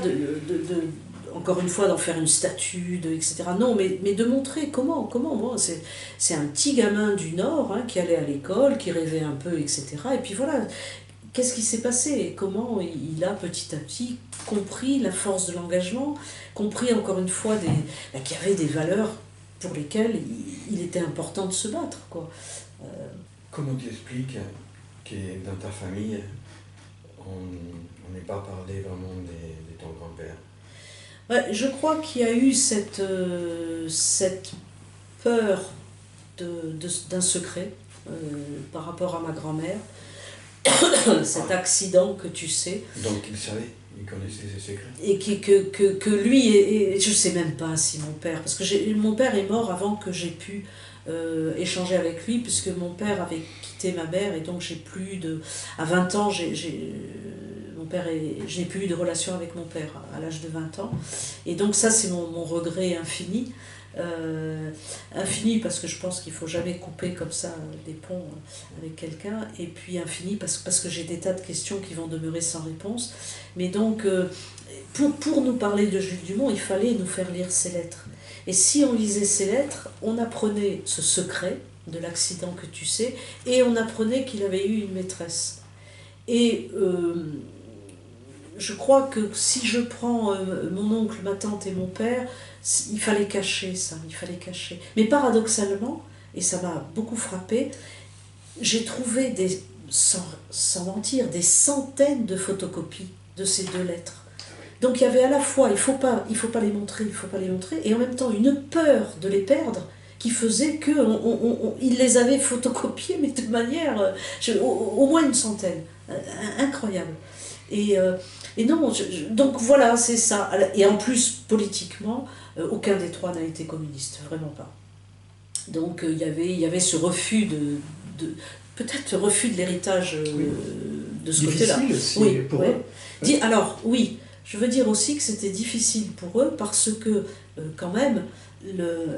encore une fois d'en faire une statue, etc. Non, mais de montrer comment moi, c'est un petit gamin du Nord, hein, qui allait à l'école, qui rêvait un peu, etc. Et puis voilà, qu'est-ce qui s'est passé? Comment il a petit à petit compris la force de l'engagement, compris encore une fois qu'il y avait des valeurs pour lesquelles il était important de se battre, quoi. Comment tu expliques que dans ta famille, on n'ait pas parlé vraiment de ton grand-père? Je crois qu'il y a eu cette peur d'un secret par rapport à ma grand-mère. Cet accident que tu sais. Donc il savait, il connaissait ses secrets. Et que lui, et je ne sais même pas si mon père, parce que mon père est mort avant que j'ai pu échanger avec lui, puisque mon père avait quitté ma mère, et donc à 20 ans, je n'ai plus eu de relation avec mon père à l'âge de 20 ans. Et donc ça, c'est mon regret infini. Infini parce que je pense qu'il ne faut jamais couper comme ça des ponts avec quelqu'un, et puis infini parce que j'ai des tas de questions qui vont demeurer sans réponse. Mais donc pour nous parler de Jules Dumont, il fallait nous faire lire ses lettres, et si on lisait ses lettres, on apprenait ce secret de l'accident que tu sais, et on apprenait qu'il avait eu une maîtresse. Et je crois que si je prends mon oncle, ma tante et mon père, il fallait cacher ça, il fallait cacher. Mais paradoxalement, et ça m'a beaucoup frappé, j'ai trouvé, sans mentir, des centaines de photocopies de ces deux lettres. Donc il y avait à la fois, il faut pas les montrer, et en même temps une peur de les perdre qui faisait qu'il les avait photocopiées, mais de manière, au moins une centaine. Incroyable. Et non, donc voilà, c'est ça. Et en plus, politiquement, aucun des trois n'a été communiste, vraiment pas. Donc il y avait ce refus peut-être refus de l'héritage de ce côté-là. Difficile aussi pour eux. Alors oui, je veux dire aussi que c'était difficile pour eux parce que quand même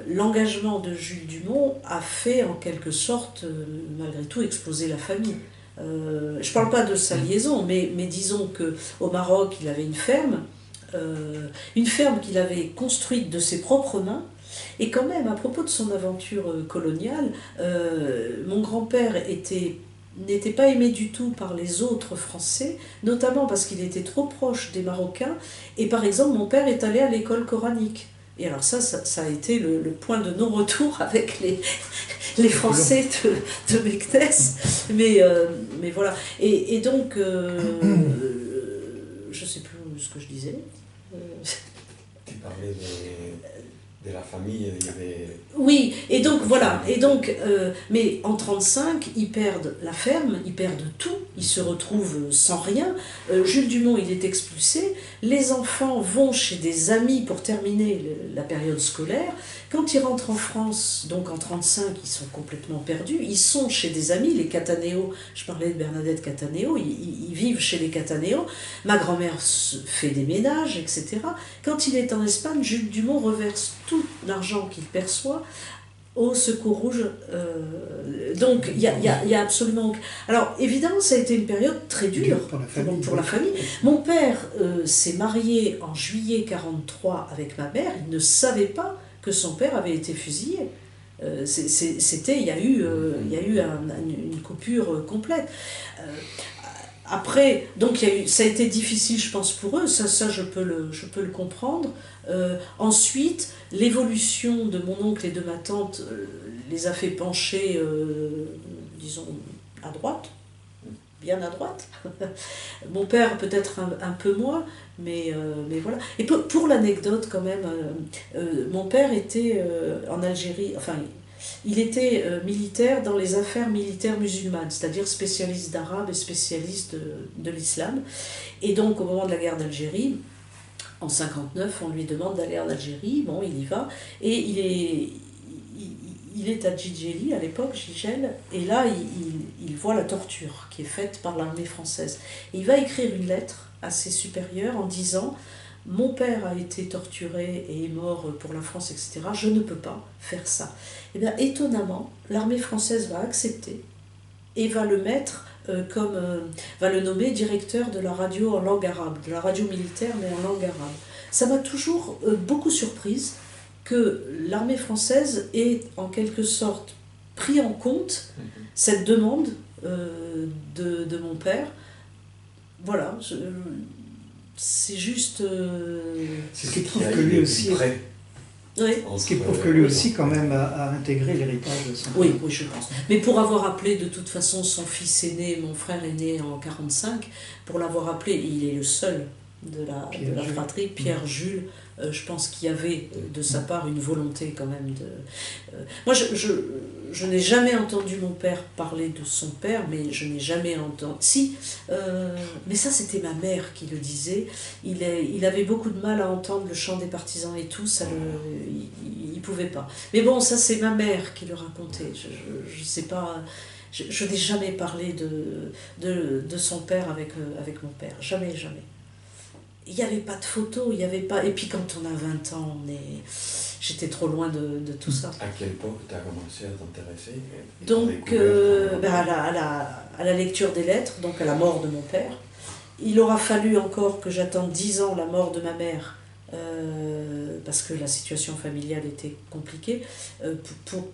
l'engagement de Jules Dumont a fait en quelque sorte malgré tout exploser la famille. Je ne parle pas de sa liaison, mais disons qu'au Maroc, il avait une ferme qu'il avait construite de ses propres mains. Et quand même, à propos de son aventure coloniale, mon grand-père n'était pas aimé du tout par les autres Français, notamment parce qu'il était trop proche des Marocains. Et par exemple, mon père est allé à l'école coranique. Et alors ça a été le point de non-retour avec les Français de Meknès. Mais voilà. Et donc, je ne sais plus ce que je disais. Tu parlais de la famille, il y avait... Oui, et donc voilà, mais en 1935, ils perdent la ferme, ils perdent tout, ils se retrouvent sans rien. Jules Dumont, il est expulsé, les enfants vont chez des amis pour terminer la période scolaire. Quand ils rentrent en France, donc en 1935, ils sont complètement perdus, ils sont chez des amis, les Cataneo, je parlais de Bernadette Cataneo, ils vivent chez les Cataneo, ma grand-mère fait des ménages, etc. Quand il est en Espagne, Jules Dumont reverse tout l'argent qu'il perçoit au Secours Rouge. Donc il y a absolument... Alors évidemment ça a été une période très dure pour la famille. Mon père s'est marié en juillet 1943 avec ma mère, il ne savait pas que son père avait été fusillé. Il y a eu une coupure complète. Après, donc ça a été difficile, je pense, pour eux, ça je peux le comprendre. Ensuite, l'évolution de mon oncle et de ma tante les a fait pencher, disons, à droite, bien à droite. Mon père peut-être un peu moins, mais voilà. Et pour l'anecdote quand même, mon père était en Algérie, enfin... Il était militaire dans les affaires militaires musulmanes, c'est-à-dire spécialiste d'arabe et spécialiste de l'islam. Et donc, au moment de la guerre d'Algérie, en 1959, on lui demande d'aller en Algérie. Bon, il y va. Et il est à Djidjeli, à l'époque, Jijel, et là, il voit la torture qui est faite par l'armée française. Et il va écrire une lettre à ses supérieurs en disant... Mon père a été torturé et est mort pour la France, etc. Je ne peux pas faire ça. Et bien, étonnamment, l'armée française va accepter et va le mettre va le nommer directeur de la radio en langue arabe, de la radio militaire, mais en langue arabe. Ça m'a toujours beaucoup surprise que l'armée française ait en quelque sorte pris en compte cette demande de mon père. Voilà. C'est juste... Ce qui prouve que lui aussi... Oui. Ce qui prouve que lui aussi, quand même, a intégré l'héritage de son père. Oui, je pense. Mais pour avoir appelé, de toute façon, son fils aîné, mon frère est né en 1945, pour l'avoir appelé, il est le seul de la fratrie, Pierre Jules, je pense qu'il y avait de sa part une volonté quand même de... Moi, je n'ai jamais entendu mon père parler de son père, mais je n'ai jamais entendu... Si, mais ça c'était ma mère qui le disait. Il avait beaucoup de mal à entendre le chant des partisans et tout, il pouvait pas. Mais bon, ça c'est ma mère qui le racontait. Je sais pas... Je n'ai jamais parlé de son père avec mon père. Jamais. Il n'y avait pas de photos, il n'y avait pas... Et puis quand on a 20 ans, j'étais trop loin de tout ça. À quelle époque tu as commencé à t'intéresser? Donc, à la lecture des lettres, donc à la mort de mon père. Il aura fallu encore que j'attende 10 ans la mort de ma mère, parce que la situation familiale était compliquée, pour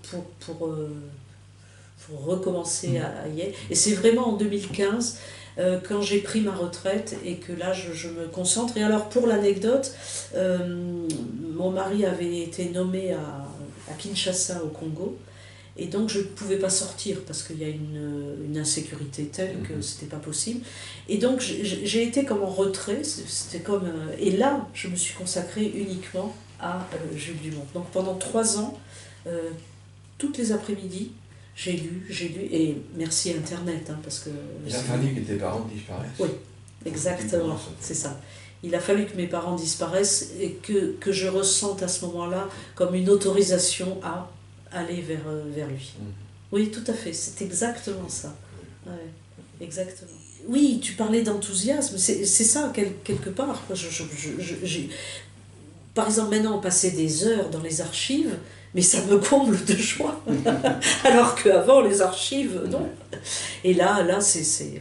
recommencer à y être. Et c'est vraiment en 2015... quand j'ai pris ma retraite et que là je me concentre. Et alors pour l'anecdote, mon mari avait été nommé à Kinshasa au Congo et donc je ne pouvais pas sortir parce qu'il y a une insécurité telle que c'était pas possible. Et donc j'ai été comme en retrait, c'était comme... et là je me suis consacrée uniquement à Jules Dumont. Donc pendant 3 ans, toutes les après-midi, j'ai lu, et merci Internet, hein, parce que... Il a fallu que tes parents disparaissent. Oui, exactement, c'est ça. Il a fallu que mes parents disparaissent et que je ressente à ce moment-là comme une autorisation à aller vers lui. Oui, tout à fait, c'est exactement ça. Ouais, exactement. Oui, tu parlais d'enthousiasme, c'est ça, quelque part. Par exemple, maintenant, on passait des heures dans les archives, mais ça me comble de joie. Alors qu'avant, les archives, non. Et là c'est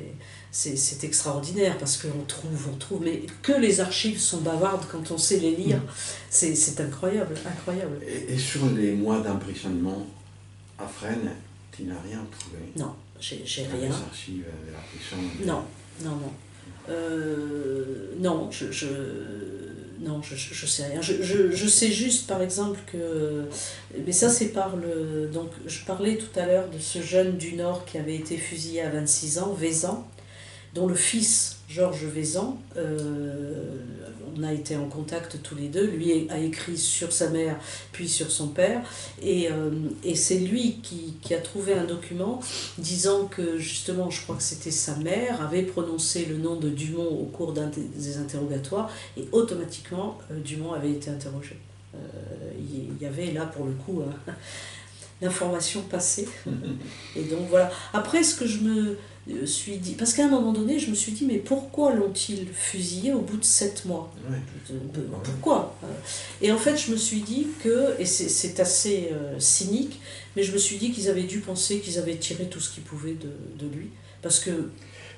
extraordinaire, parce qu'on trouve, mais que les archives sont bavardes quand on sait les lire, c'est incroyable. Et sur les mois d'emprisonnement à Fresnes, tu n'as rien trouvé? Non, j'ai rien. Les archives de la prison? Non. Non, Non, je sais rien. Je sais juste, par exemple, que... Mais ça, c'est par le... Donc, je parlais tout à l'heure de ce jeune du Nord qui avait été fusillé à 26 ans, Vézan, dont le fils, Georges Vézan, on a été en contact tous les deux. Lui a écrit sur sa mère, puis sur son père. Et c'est lui qui a trouvé un document disant que, justement, je crois que c'était sa mère, avait prononcé le nom de Dumont au cours des interrogatoires, et automatiquement, Dumont avait été interrogé. Il y avait là, pour le coup, l'information passée. Et donc voilà. Après, ce que je me suis dit, parce qu'à un moment donné, je me suis dit, mais pourquoi l'ont-ils fusillé au bout de 7 mois ? Pourquoi ? Et en fait, je me suis dit que, et c'est assez cynique, mais je me suis dit qu'ils avaient dû penser qu'ils avaient tiré tout ce qu'ils pouvaient de lui. Parce que...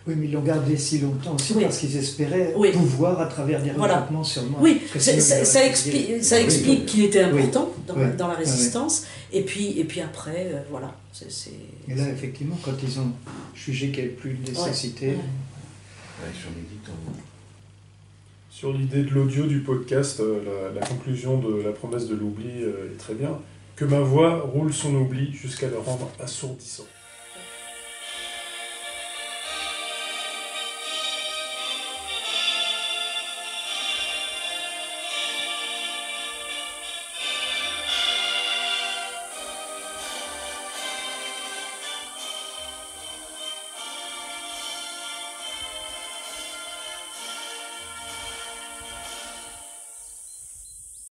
Oui, mais ils l'ont gardé si longtemps aussi parce qu'ils espéraient pouvoir, à travers des recrutements sur moi. Oui, ça explique qu'il était important dans la résistance. Et puis après, voilà. Et là, effectivement, quand ils ont jugé qu'il n'y avait plus de nécessité... Sur l'idée de l'audio du podcast, la conclusion de La promesse de l'oubli est très bien. Que ma voix roule son oubli jusqu'à le rendre assourdissant.